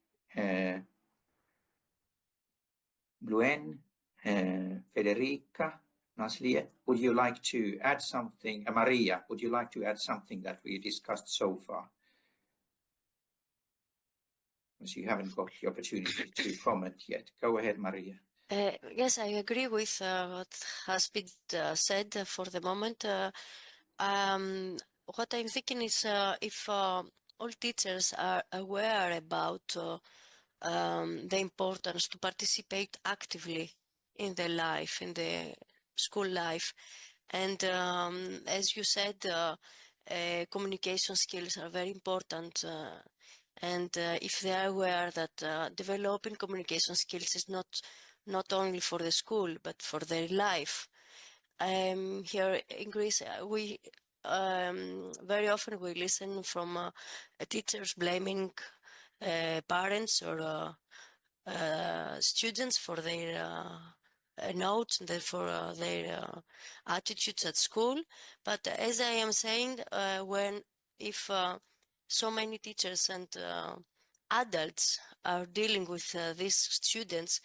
Speaker 1: Luen, Federica, Naslia, would you like to add something? Maria, would you like to add something that we discussed so far? Because you haven't got the opportunity to comment yet. Go ahead, Maria.
Speaker 13: Yes, I agree with what has been said for the moment. What I'm thinking is if all teachers are aware about the importance to participate actively in their life, in the school life. And as you said, communication skills are very important. And if they are aware that developing communication skills is not only for the school, but for their life. Here in Greece, we very often we listen from teachers blaming parents or students for their notes and for their attitudes at school. But as I am saying, if so many teachers and adults are dealing with these students,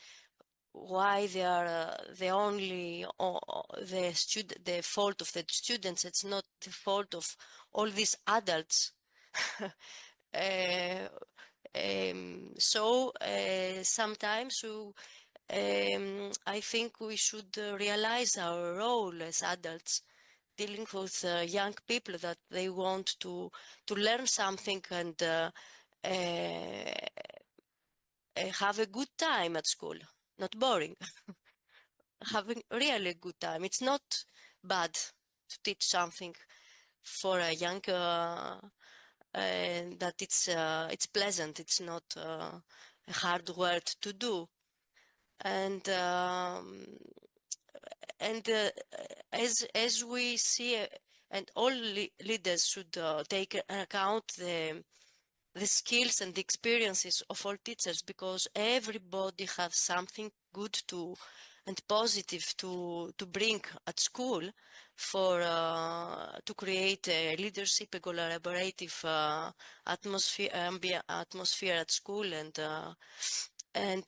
Speaker 13: why they are the only the fault of the students? It's not the fault of all these adults. So sometimes I think we should realize our role as adults dealing with young people, that they want to learn something and have a good time at school, not boring. Having really a good time. It's not bad to teach something for a young that it's pleasant. It's not a hard work to do. And as we see, and all leaders should take account the skills and the experiences of all teachers, because everybody has something good and positive to bring at school for to create a leadership, a collaborative atmosphere at school, and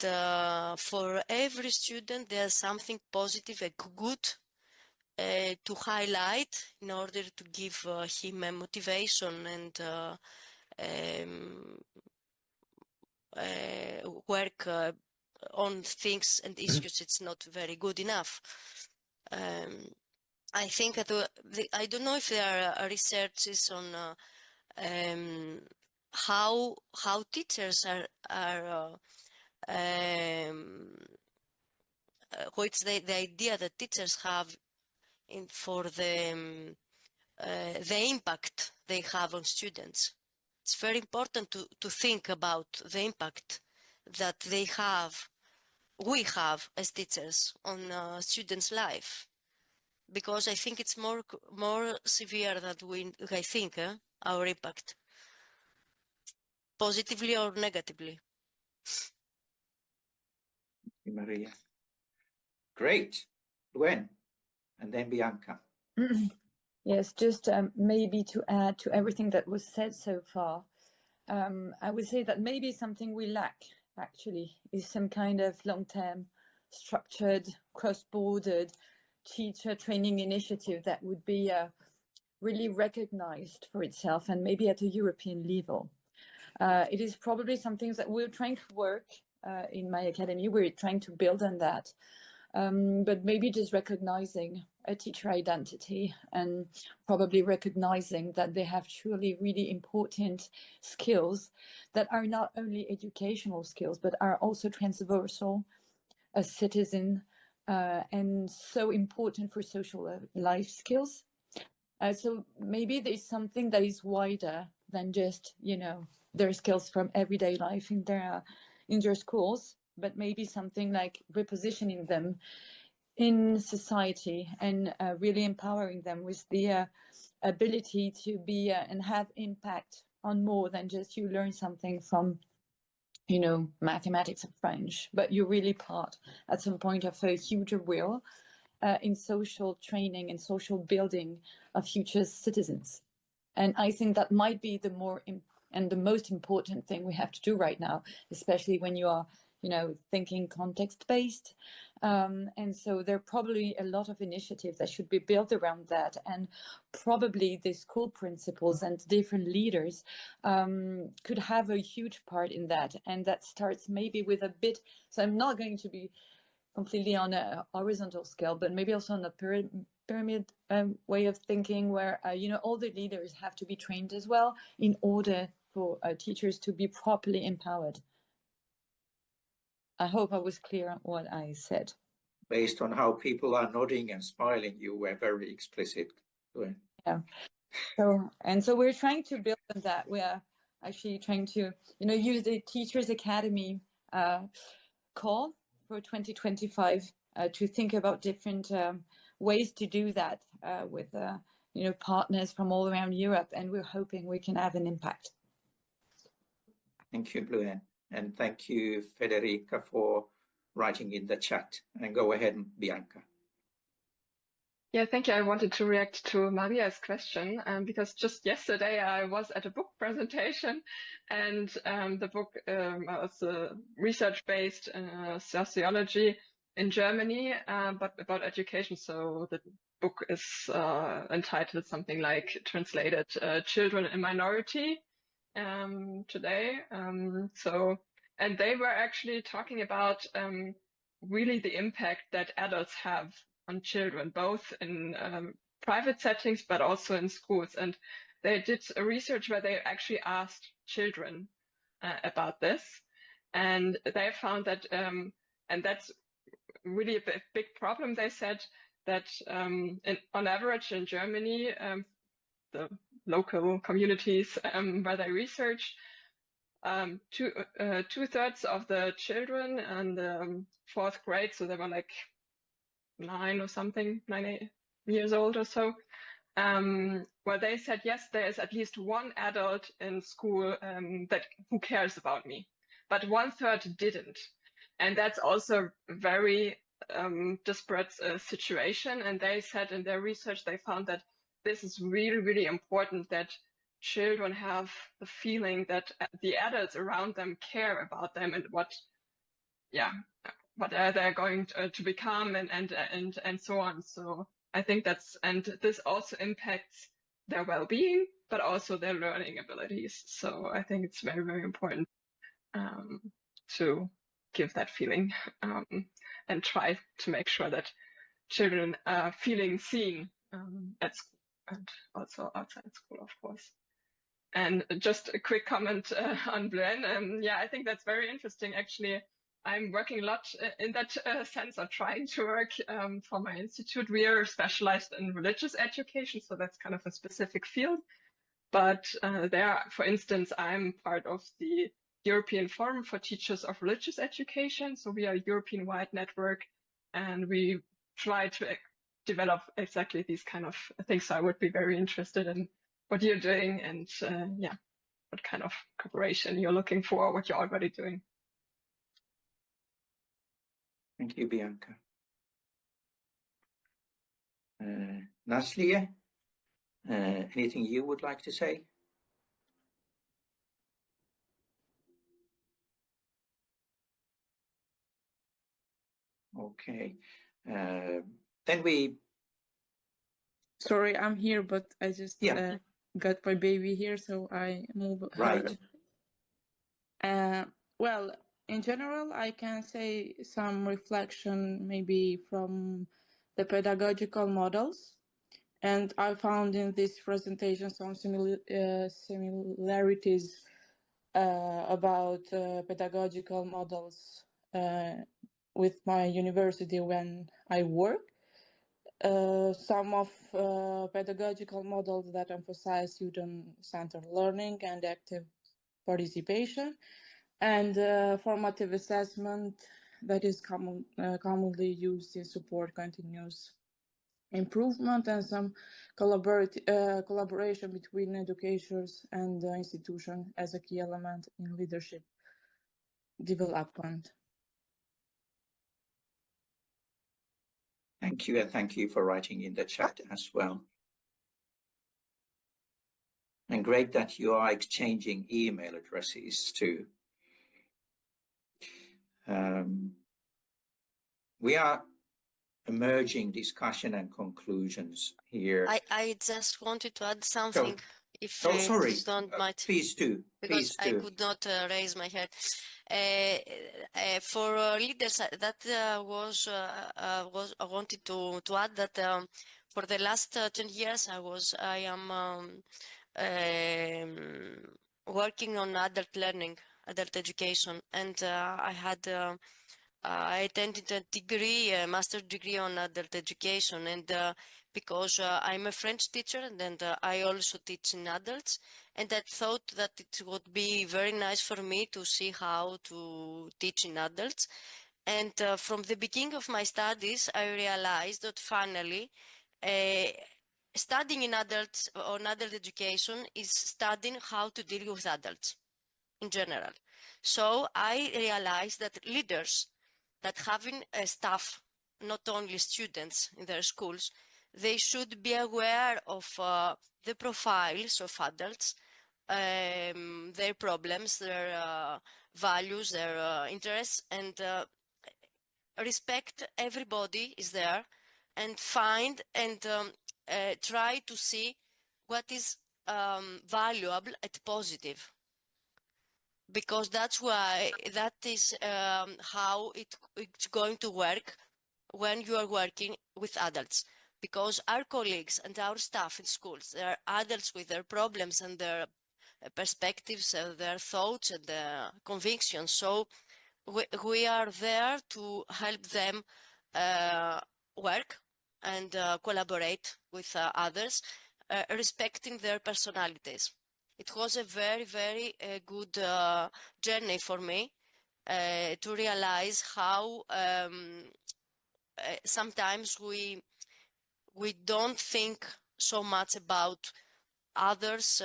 Speaker 13: for every student there's something positive and good to highlight in order to give him a motivation and work on things and issues it's not very good enough. I think that I don't know if there are researches on how teachers are what's the idea that teachers have for the impact they have on students. It's very important to think about the impact that we have as teachers on students' life, because I think it's more severe than I think our impact, positively or negatively.
Speaker 1: Maria. Great. Luen, and then Bianca.
Speaker 12: Yes, just maybe to add to everything that was said so far, I would say that maybe something we lack actually is some kind of long-term, structured, cross-bordered teacher training initiative that would be really recognized for itself, and maybe at a European level. It is probably something that we're trying to work in my academy. We're trying to build on that. But maybe just recognizing a teacher identity and probably recognizing that they have truly really important skills that are not only educational skills, but are also transversal as citizen and so important for social life skills. So maybe there's something that is wider than just, their skills from everyday life in their schools, but maybe something like repositioning them in society and really empowering them with the ability to be and have impact on more than just you learn something from, you know, mathematics and French, but you're really part at some point of a huger will in social training and social building of future citizens. And I think that might be the more and the most important thing we have to do right now, especially when you are, you know, thinking context-based. And so there are probably a lot of initiatives that should be built around that. And probably the school principals and different leaders could have a huge part in that. And that starts maybe with a bit, so I'm not going to be completely on a horizontal scale, but maybe also on a pyramid way of thinking where, you know, all the leaders have to be trained as well in order for teachers to be properly empowered. I hope I was clear on what I said.
Speaker 1: Based on how people are nodding and smiling, you were very explicit.
Speaker 12: Yeah. So we're trying to build on that. We are actually trying to, you know, use the Teachers Academy call for 2025 to think about different ways to do that with, you know, partners from all around Europe, and we're hoping we can have an impact.
Speaker 1: Thank you, Bluen, and thank you, Federica, for writing in the chat. And go ahead, Bianca.
Speaker 9: Yeah, thank you. I wanted to react to Maria's question because just yesterday I was at a book presentation, and the book was research-based sociology in Germany, but about education. So the book is entitled something like Translated Children in Minority today. And they were actually talking about really the impact that adults have on children, both in private settings, but also in schools. And they did a research where they actually asked children about this. And they found that, and that's really a big problem, they said, that on average in Germany, the local communities where they researched, two-thirds of the children in the fourth grade, so they were like 9 or something, 8 years old or so, where they said, yes, there is at least one adult in school who cares about me, but 1/3 didn't. And that's also a very disparate situation. And they said in their research, they found that this is really, really important, that children have the feeling that the adults around them care about them and what they're going to become and so on. So I think and this also impacts their well-being, but also their learning abilities. So I think it's very, very important to give that feeling and try to make sure that children are feeling seen at school and also outside school, of course. And just a quick comment on Bluen. Yeah, I think that's very interesting. Actually, I'm working a lot in that sense, or trying to work for my institute. We are specialized in religious education, so that's kind of a specific field. But there, for instance, I'm part of the European Forum for Teachers of Religious Education. So we are a European-wide network, and we try to develop exactly these kind of things. So I would be very interested in what you're doing and what kind of cooperation you're looking for, what you're already doing.
Speaker 1: Thank you, Bianca. Naslia, anything you would like to say? Okay. Then we...
Speaker 11: Sorry, I'm here, but I just got my baby here, so I move
Speaker 1: right.
Speaker 11: Well, in general, I can say some reflection maybe from the pedagogical models. And I found in this presentation some similarities about pedagogical models with my university when I work. Some of pedagogical models that emphasize student-centered learning and active participation, and formative assessment that is commonly used in support continuous improvement, and some collaboration between educators and the institution as a key element in leadership development.
Speaker 1: Thank you, and thank you for writing in the chat as well. And great that you are exchanging email addresses too. We are emerging discussion and conclusions here.
Speaker 13: I just wanted to add something, if
Speaker 1: sorry,
Speaker 13: you don't mind.
Speaker 1: Please do.
Speaker 13: Because
Speaker 1: please do.
Speaker 13: I could not raise my hand. For leaders, that was I wanted to add that for the last 10 years I am working on adult learning, adult education, and I attended a degree, a master's degree on adult education, and because I'm a French teacher and I also teach in adults, and I thought that it would be very nice for me to see how to teach in adults. And from the beginning of my studies, I realized that finally studying in adults on adult education is studying how to deal with adults in general. So I realized that leaders that having a staff, not only students in their schools, they should be aware of the profiles of adults, their problems, their values, their interests, and respect everybody is there, and find and try to see what is valuable and positive, because that's why that is how it's going to work when you are working with adults, because our colleagues and our staff in schools, they are adults with their problems and their perspectives and their thoughts and their convictions. So we are there to help them work and collaborate with others, respecting their personalities. It was a very, very good journey for me to realize how sometimes we don't think so much about others,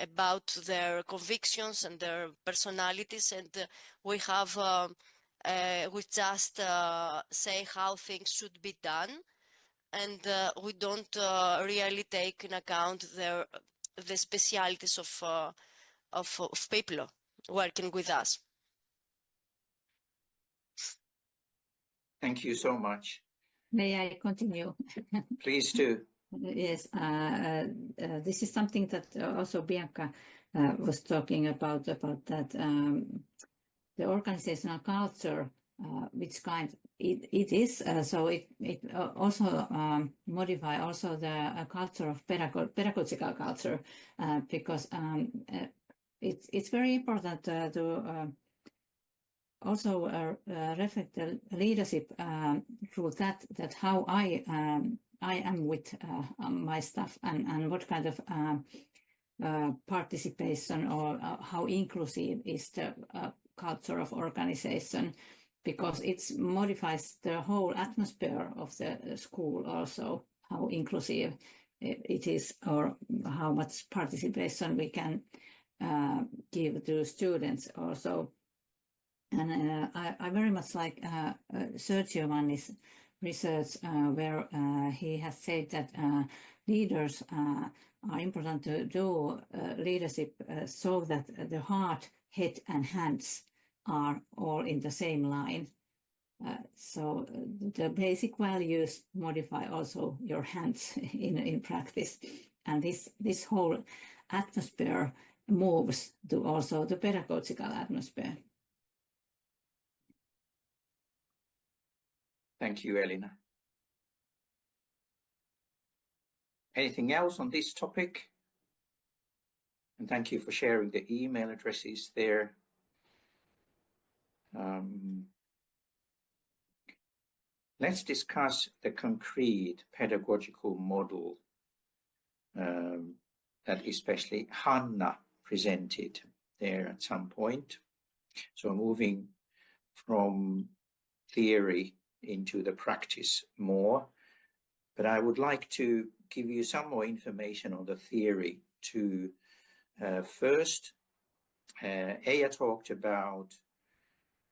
Speaker 13: about their convictions and their personalities, and we just say how things should be done, and we don't really take in account the specialities of people working with us.
Speaker 1: Thank you so much.
Speaker 3: May I continue?
Speaker 1: Please do.
Speaker 3: Yes, this is something that also Bianca was talking about that the organizational culture, which kind it is, so it also modify also the culture of pedagogical culture, because it's very important to also reflect the leadership through that how I am with my staff, and what kind of participation or how inclusive is the culture of organization, because it modifies the whole atmosphere of the school also, how inclusive it is, or how much participation we can give to students also. And I very much like Sergio Vanni's research, where he has said that leaders are important to do leadership so that the heart, head and hands are all in the same line. So the basic values modify also your hands in practice. And this whole atmosphere moves to also the pedagogical atmosphere.
Speaker 1: Thank you, Elina. Anything else on this topic? And thank you for sharing the email addresses there. Let's discuss the concrete pedagogical model that especially Hanna presented there at some point. So moving from theory into the practice more, but I would like to give you some more information on the theory too. First, Eija talked about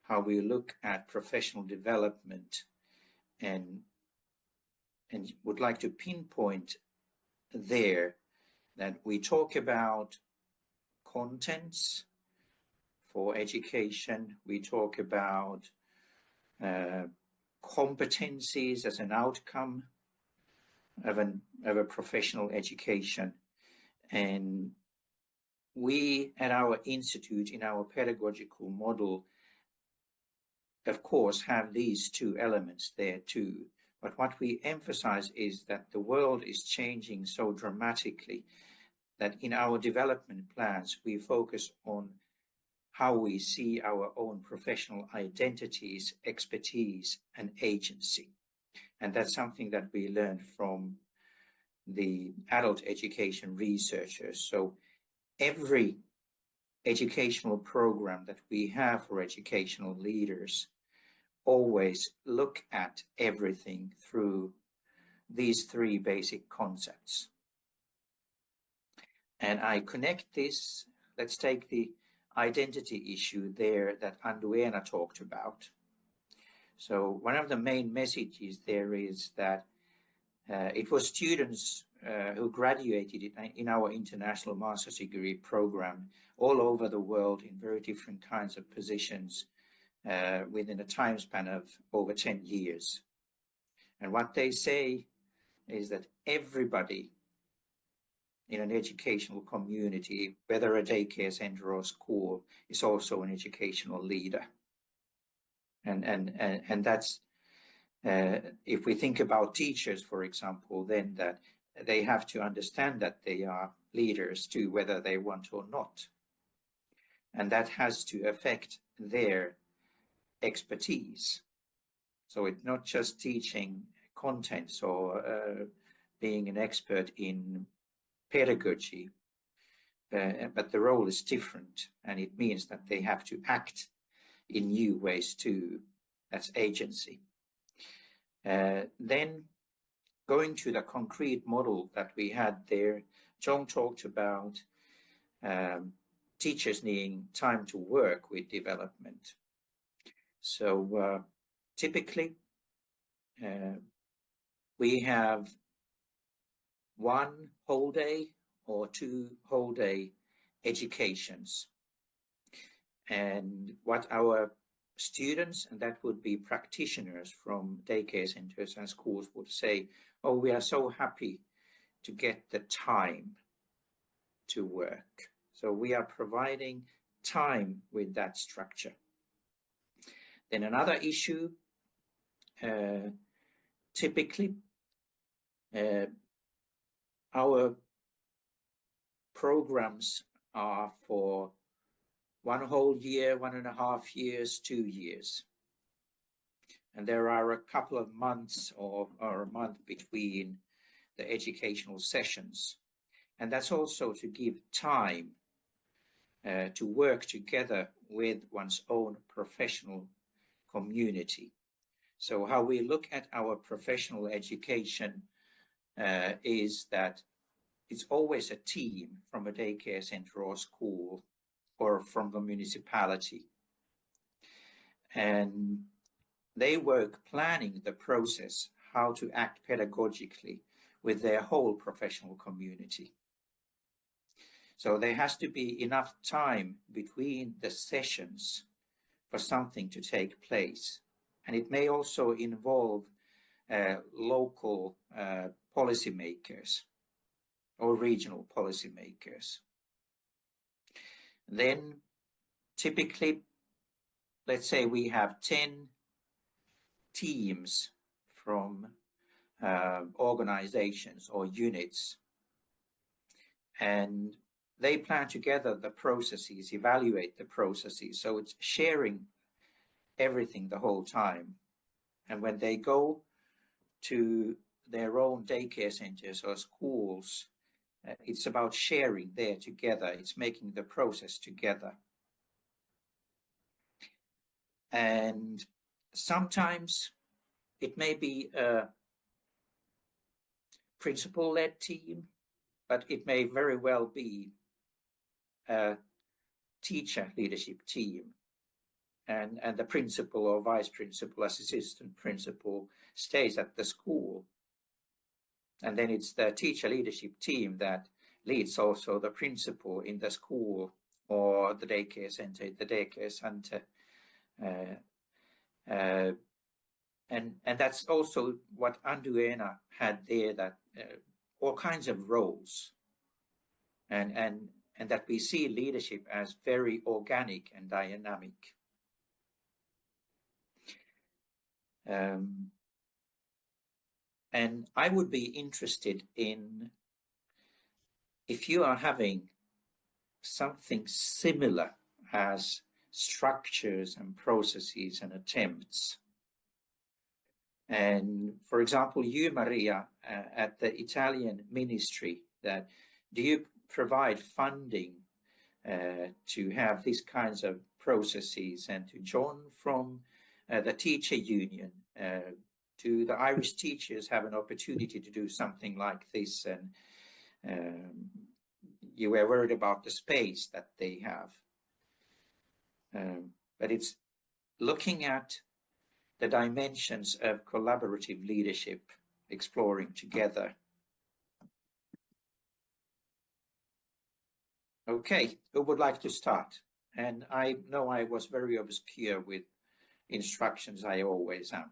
Speaker 1: how we look at professional development and would like to pinpoint there that we talk about contents for education, we talk about competencies as an outcome of a professional education. And we at our institute, in our pedagogical model, of course, have these two elements there too. But what we emphasize is that the world is changing so dramatically that in our development plans, we focus on how we see our own professional identities, expertise, and agency. And that's something that we learned from the adult education researchers. So every educational program that we have for educational leaders always look at everything through these three basic concepts. And I connect this, let's take the identity issue there that Anduena talked about. So one of the main messages there is that it was students who graduated in our international master's degree program all over the world in very different kinds of positions within a time span of over 10 years. And what they say is that everybody in an educational community, whether a daycare center or school, is also an educational leader. And that's, if we think about teachers, for example, then that they have to understand that they are leaders too, whether they want or not. And that has to affect their expertise. So it's not just teaching contents or being an expert in pedagogy, but the role is different, and it means that they have to act in new ways too. That's agency. Then going to the concrete model that we had there, John talked about teachers needing time to work with development. So typically we have 1 whole day or 2 whole day educations. And what our students, and that would be practitioners from daycare centers and schools, would say, oh, we are so happy to get the time to work. So we are providing time with that structure. Then another issue, typically our programs are for 1 whole year, 1.5 years, 2 years. And there are a couple of months or a month between the educational sessions. And that's also to give time to work together with one's own professional community. So how we look at our professional education is that it's always a team from a daycare center or school or from the municipality. And they work planning the process, how to act pedagogically with their whole professional community. So there has to be enough time between the sessions for something to take place. And it may also involve local policymakers or regional policymakers. Then typically, let's say we have 10 teams from organizations or units, and they plan together the processes, evaluate the processes. So it's sharing everything the whole time. And when they go to their own daycare centers or schools, It's about sharing there together. It's making the process together. And sometimes it may be a principal-led team, but it may very well be a teacher leadership team. And the principal or vice principal as assistant principal stays at the school. And then it's the teacher leadership team that leads also the principal in the school or the daycare center, and that's also what Anduena had there, that all kinds of roles, and that we see leadership as very organic and dynamic. And I would be interested in if you are having something similar as structures and processes and attempts. And for example, you, Maria, at the Italian ministry, that do you provide funding to have these kinds of processes? And to John from the teacher union, do the Irish teachers have an opportunity to do something like this? And you were worried about the space that they have. But it's looking at the dimensions of collaborative leadership, exploring together. Okay, who would like to start? And I know I was very obscure with instructions, I always am.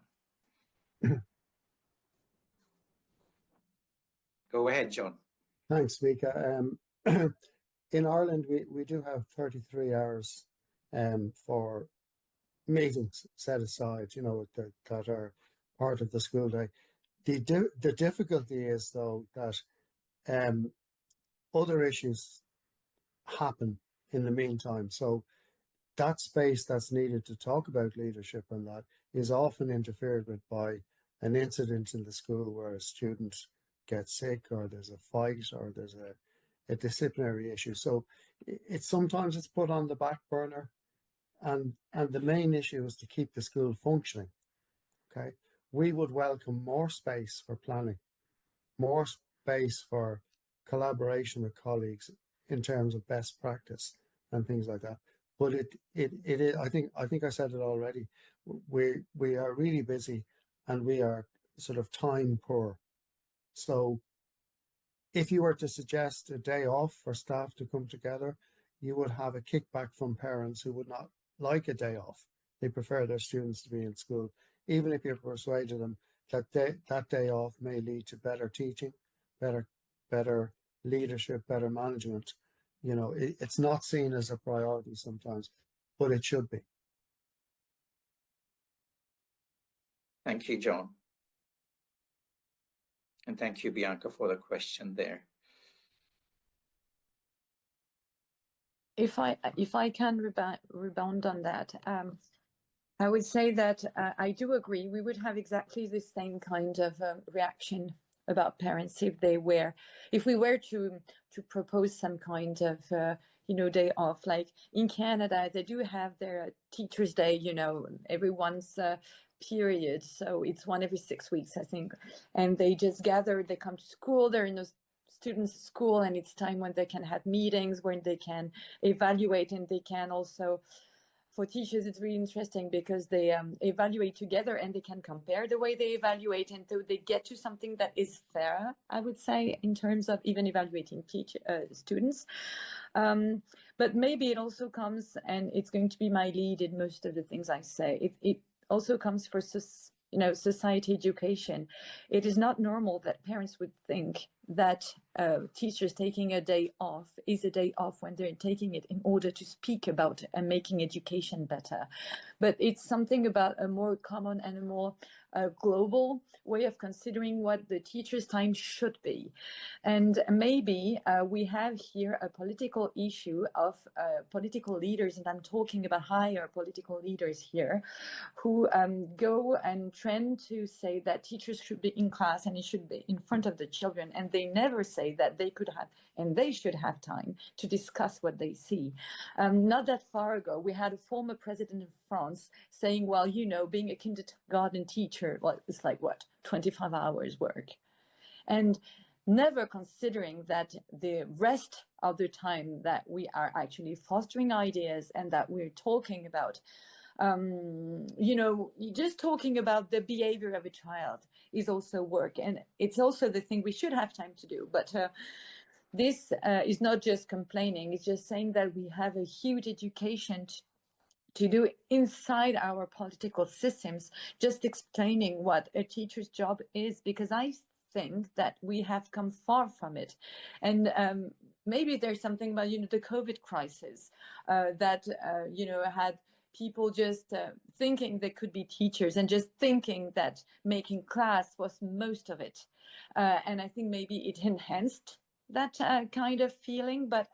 Speaker 1: Go ahead, John.
Speaker 7: Thanks, Mika. In Ireland, we do have 33 hours for meetings set aside, you know, that are part of the school day. The difficulty is, though, that other issues happen in the meantime. So that space that's needed to talk about leadership and that is often interfered with by an incident in the school where a student gets sick, or there's a fight, or there's a disciplinary issue. So sometimes it's put on the back burner, and the main issue is to keep the school functioning. Okay, we would welcome more space for planning, more space for collaboration with colleagues in terms of best practice and things like that. But it is, I think I said it already, we are really busy and we are sort of time poor. So if you were to suggest a day off for staff to come together, you would have a kickback from parents who would not like a day off. They prefer their students to be in school, even if you persuaded them that that day off may lead to better teaching, better leadership, better management. You know, it's not seen as a priority sometimes, but it should be.
Speaker 1: Thank you, John. And thank you, Bianca, for the question there.
Speaker 12: If I can rebound on that, I would say that I do agree. We would have exactly the same kind of reaction about parents if we were to propose some kind of day off. Like in Canada, they do have their Teachers' Day, every once period. So it's one every 6 weeks, I think. And they just gather, they come to school, they're in those students' school, and it's time when they can have meetings, when they can evaluate, and they can also, for teachers, it's really interesting because they evaluate together and they can compare the way they evaluate, and so they get to something that is fair, I would say, in terms of even evaluating students. But maybe it also comes, and it's going to be my lead in most of the things I say, it also comes for society education. It is not normal that parents would think that teachers taking a day off is a day off when they're taking it in order to speak about and making education better. But it's something about a more common and a more global way of considering what the teacher's time should be. And maybe we have here a political issue of political leaders, and I'm talking about higher political leaders here, who go and trend to say that teachers should be in class and it should be in front of the children, and they never say that they could have and they should have time to discuss what they see. Not that far ago, we had a former president of France saying, well, you know, being a kindergarten teacher, well, it's like what, 25 hours work. And never considering that the rest of the time that we are actually fostering ideas and that we're talking about, you know, just talking about the behavior of a child is also work. And it's also the thing we should have time to do. But this is not just complaining, it's just saying that we have a huge education to do inside our political systems, just explaining what a teacher's job is, because I think that we have come far from it. And maybe there's something about, you know, the COVID crisis that, you know, had people just thinking they could be teachers and just thinking that making class was most of it. And I think maybe it enhanced that kind of feeling. But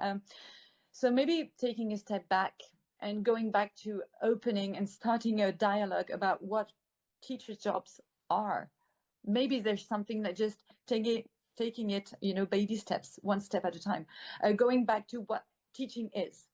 Speaker 12: so maybe taking a step back and going back to opening and starting a dialogue about what teachers' jobs are. Maybe there's something that just taking it, you know, baby steps, one step at a time. Going back to what teaching is,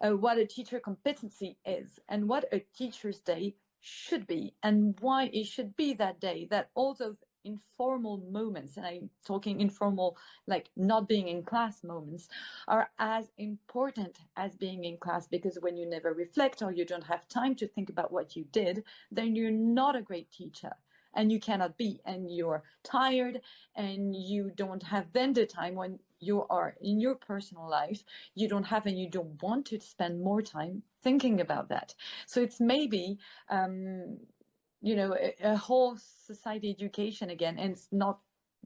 Speaker 12: what a teacher competency is, and what a teacher's day should be, and why it should be that day, that all those informal moments, and I'm talking informal, like not being in class moments, are as important as being in class, because when you never reflect or you don't have time to think about what you did, then you're not a great teacher. And you cannot be, and you're tired, and you don't have then the time when you are in your personal life, you don't have and you don't want to spend more time thinking about that. So it's maybe, you know, a whole society education again, and it's not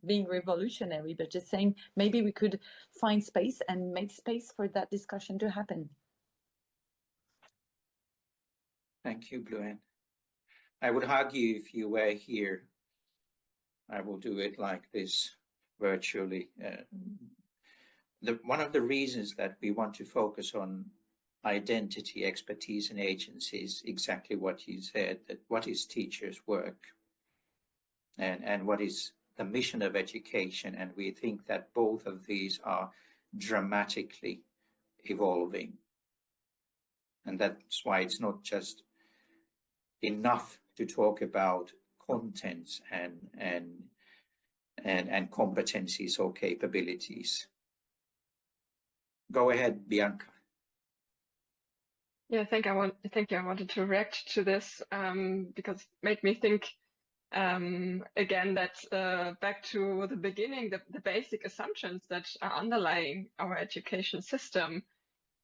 Speaker 12: being revolutionary, but just saying maybe we could find space and make space for that discussion to happen.
Speaker 1: Thank you, Bluen. I would argue if you were here, I will do it like this virtually. One of the reasons that we want to focus on identity, expertise, and agency is exactly what you said, that what is teachers' work and what is the mission of education. And we think that both of these are dramatically evolving. And that's why it's not just enough to talk about contents and competencies or capabilities. Go ahead, Bianca.
Speaker 9: Yeah, I wanted to react to this because it made me think again that back to the beginning, the basic assumptions that are underlying our education system.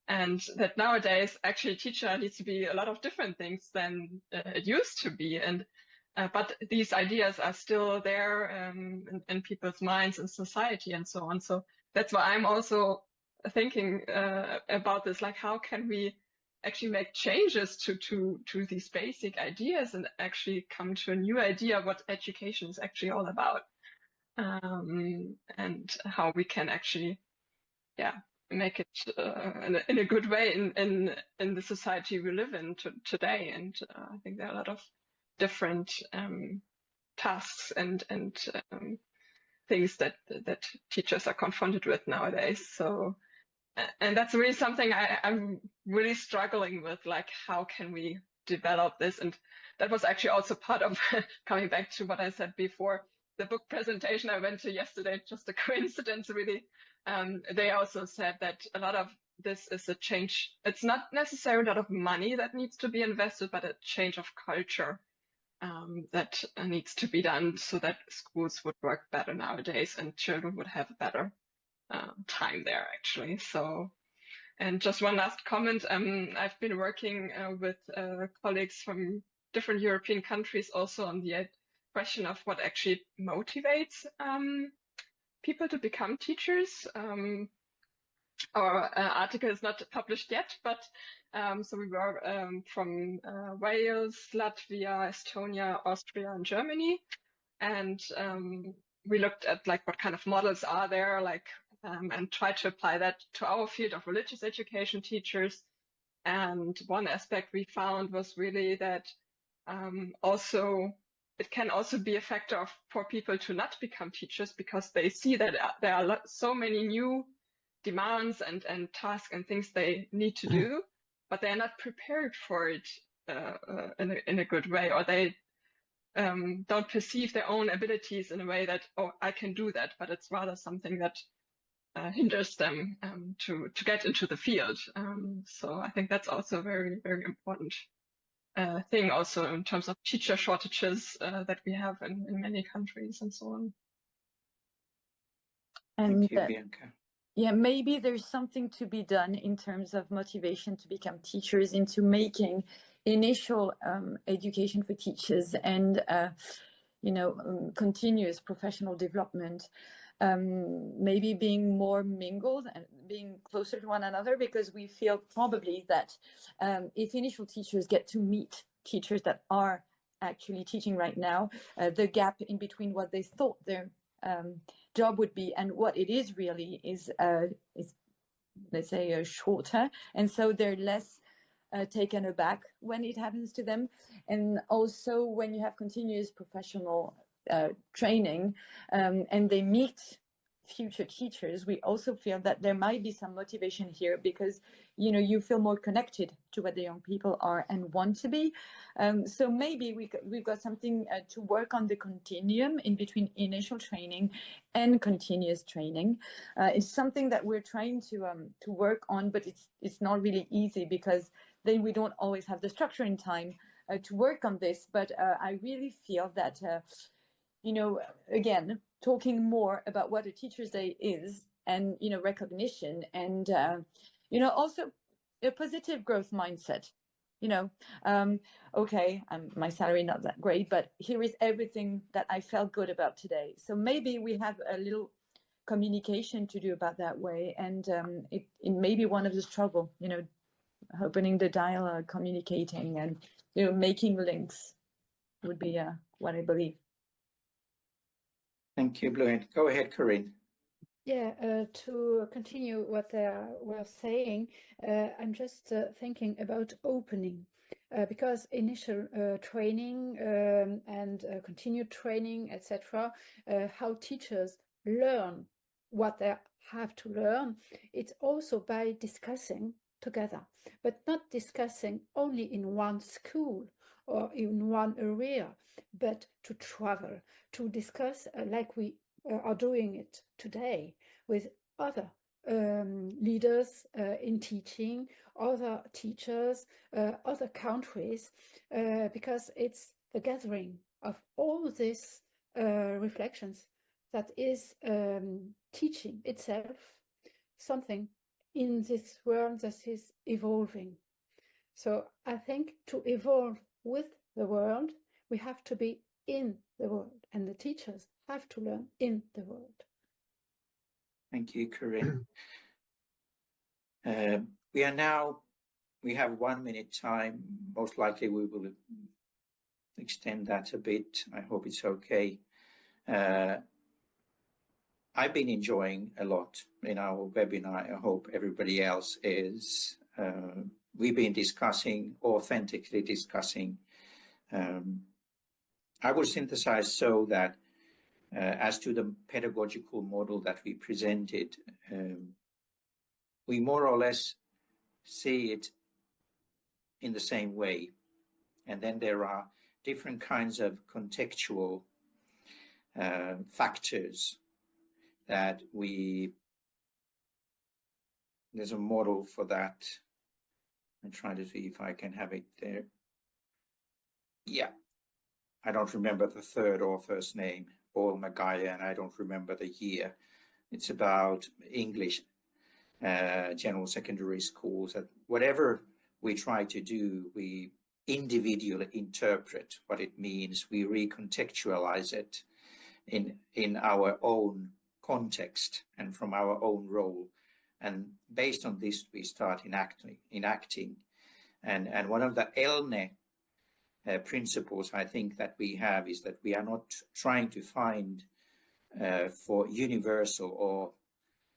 Speaker 9: And that nowadays, actually, teacher needs to be a lot of different things than it used to be. And but these ideas are still there in people's minds and society and so on. So that's why I'm also thinking about this, like how can we actually make changes to these basic ideas and actually come to a new idea of what education is actually all about, and how we can actually, make it in a good way in the society we live in today. And I think there are a lot of different tasks and things that teachers are confronted with nowadays. So, and that's really something I'm really struggling with, like how can we develop this? And that was actually also part of coming back to what I said before, the book presentation I went to yesterday, just a coincidence really. They also said that a lot of this is a change. It's not necessarily a lot of money that needs to be invested, but a change of culture that needs to be done so that schools would work better nowadays and children would have a better time there, actually. So, and just one last comment. I've been working with colleagues from different European countries also on the question of what actually motivates people to become teachers. Our article is not published yet, but so we were from Wales, Latvia, Estonia, Austria, and Germany, and we looked at like what kind of models are there, like and tried to apply that to our field of religious education teachers. And one aspect we found was really that also it can also be a factor for people to not become teachers because they see that there are so many new demands and tasks and things they need to do, but they're not prepared for it in a good way, or they don't perceive their own abilities in a way that, oh, I can do that, but it's rather something that hinders them to get into the field. So I think that's also a very, very important thing also in terms of teacher shortages that we have in many countries and so on.
Speaker 12: And
Speaker 1: Thank you, Bianca.
Speaker 12: yeah, maybe there's something to be done in terms of motivation to become teachers, into making initial education for teachers and continuous professional development, maybe being more mingled and being closer to one another, because we feel probably that if initial teachers get to meet teachers that are actually teaching right now, the gap in between what they thought their job would be and what it is really is let's say shorter, and so they're less taken aback when it happens to them. And also when you have continuous professional training and they meet future teachers, we also feel that there might be some motivation here, because you feel more connected to what the young people are and want to be. So maybe we've got something to work on, the continuum in between initial training and continuous training. It's something that we're trying to work on, but it's not really easy, because then we don't always have the structure in time to work on this. But I really feel that again, talking more about what a Teacher's Day is, and recognition, and also a positive growth mindset. Okay, my salary not that great, but here is everything that I felt good about today. So maybe we have a little communication to do about that way, and it may be one of the struggle, opening the dialogue, communicating, and making links would be what I believe.
Speaker 1: Thank you, Bluent. Go ahead, Corinne.
Speaker 8: Yeah, to continue what they were saying, I'm just thinking about opening, because initial training and continued training, etc., how teachers learn what they have to learn, it's also by discussing together, but not discussing only in one school or in one area, but to travel, to discuss like we are doing it today with other leaders in teaching, other teachers, other countries, because it's the gathering of all these reflections that is teaching itself something in this world that is evolving. So I think to evolve with the world, we have to be in the world, and the teachers have to learn in the world.
Speaker 1: Thank you, Corinne. We have 1 minute time. Most likely we will extend that a bit. I hope it's okay. I've been enjoying a lot in our webinar. I hope everybody else is. We've been authentically discussing. I will synthesize so that as to the pedagogical model that we presented, we more or less see it in the same way. And then there are different kinds of contextual factors that there's a model for that. I'm trying to see if I can have it there. Yeah, I don't remember the third author's name, Paul Magaya, and I don't remember the year. It's about English general secondary schools. That whatever we try to do, we individually interpret what it means. We recontextualize it in our own context and from our own role. And based on this, we start enacting. And one of the ELNE principles I think that we have is that we are not trying to find for universal or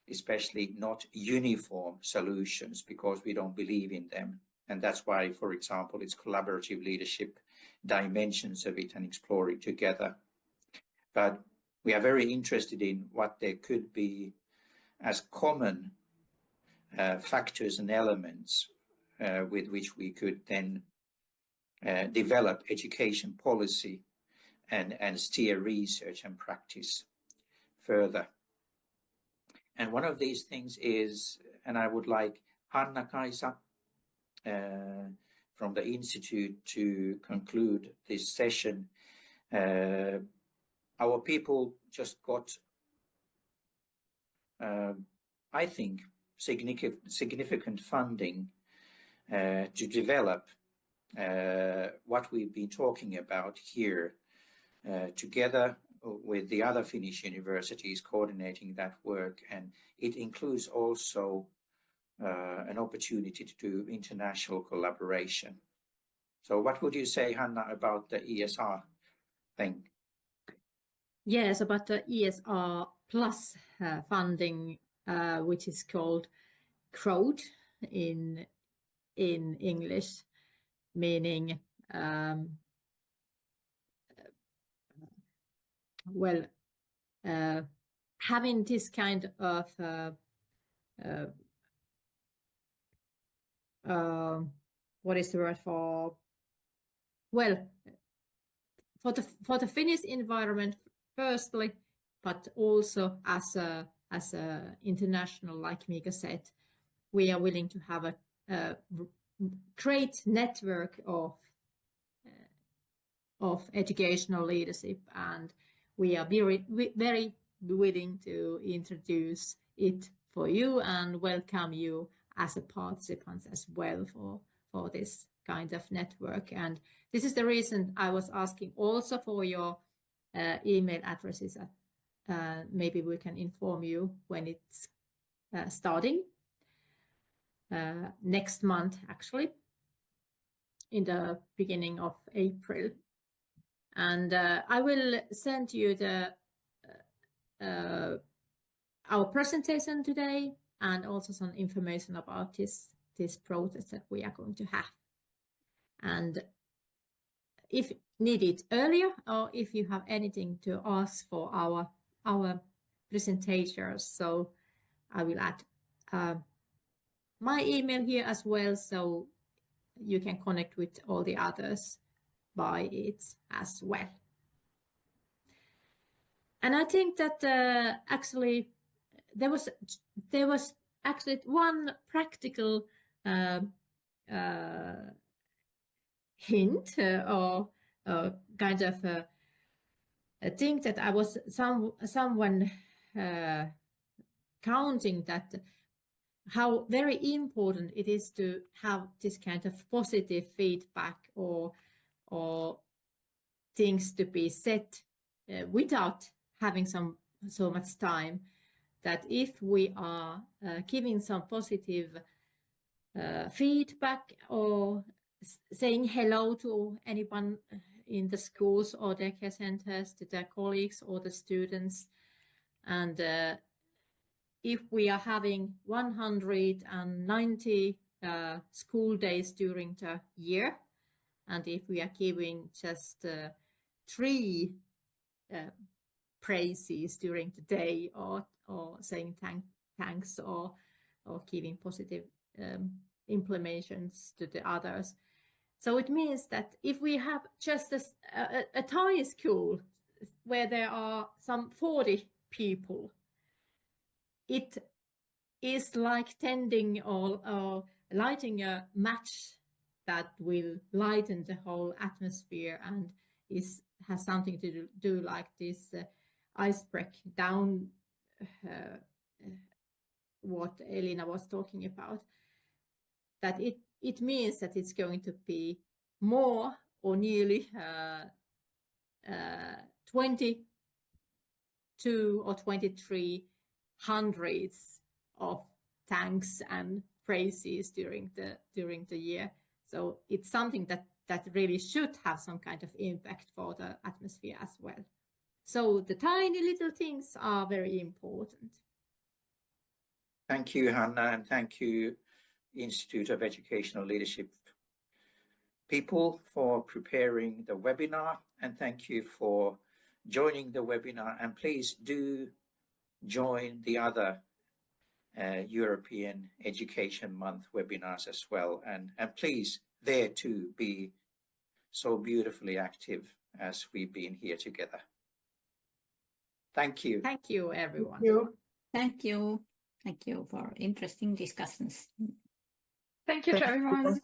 Speaker 1: especially not uniform solutions, because we don't believe in them. And that's why, for example, it's collaborative leadership, dimensions of it and explore it together. But we are very interested in what there could be as common factors and elements with which we could then develop education policy and steer research and practice further. And one of these things is, and I would like Hanna-Kaisa from the Institute to conclude this session. Our people just got, I think, significant funding to develop what we've been talking about here, together with the other Finnish universities coordinating that work, and it includes also an opportunity to do international collaboration. So what would you say, Hanna, about the ESR thing?
Speaker 2: Yes, about the ESR plus funding, which is called CROAD in English, meaning having this kind of what is the word for? Well, for the Finnish environment firstly, but also as a international, like Mika said, we are willing to have a great network of educational leadership, and we are very willing to introduce it for you and welcome you as a participants as well for this kind of network. And this is the reason I was asking also for your email addresses. Maybe we can inform you when it's starting next month, actually, in the beginning of April. And I will send you our presentation today, and also some information about this process that we are going to have. And if needed earlier, or if you have anything to ask for our presentations, so I will add my email here as well, so you can connect with all the others by it as well. And I think that actually there was actually one practical hint or kind of a thing that I was someone counting, that how very important it is to have this kind of positive feedback or things to be said without having so much time, that if we are giving some positive feedback or saying hello to anyone in the schools or daycare centers, to their colleagues or the students, and if we are having 190 school days during the year, and if we are giving just 3 praises during the day, or saying thanks or giving positive implementations to the others. So it means that if we have just a tiny school where there are some 40 people, it is like tending or lighting a match that will lighten the whole atmosphere, and has something to do like this icebreak down, what Elina was talking about, that it means that it's going to be more or nearly 22 or 23 hundreds of thanks and praises during the year. So it's something that really should have some kind of impact for the atmosphere as well. So the tiny little things are very important.
Speaker 1: Thank you, Hanna, and thank you, Institute of Educational Leadership, people for preparing the webinar, and thank you for joining the webinar. And please do join the other European Education Month webinars as well. And please there to be so beautifully active as we've been here together. Thank you.
Speaker 2: Thank you, everyone.
Speaker 4: Thank you.
Speaker 3: Thank you. Thank you for interesting discussions.
Speaker 9: Thank you to everyone.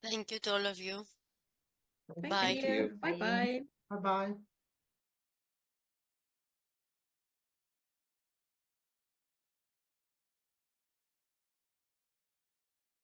Speaker 13: Thank you to all of you.
Speaker 2: Thank
Speaker 13: Bye.
Speaker 2: you. Bye-bye.
Speaker 4: Bye-bye.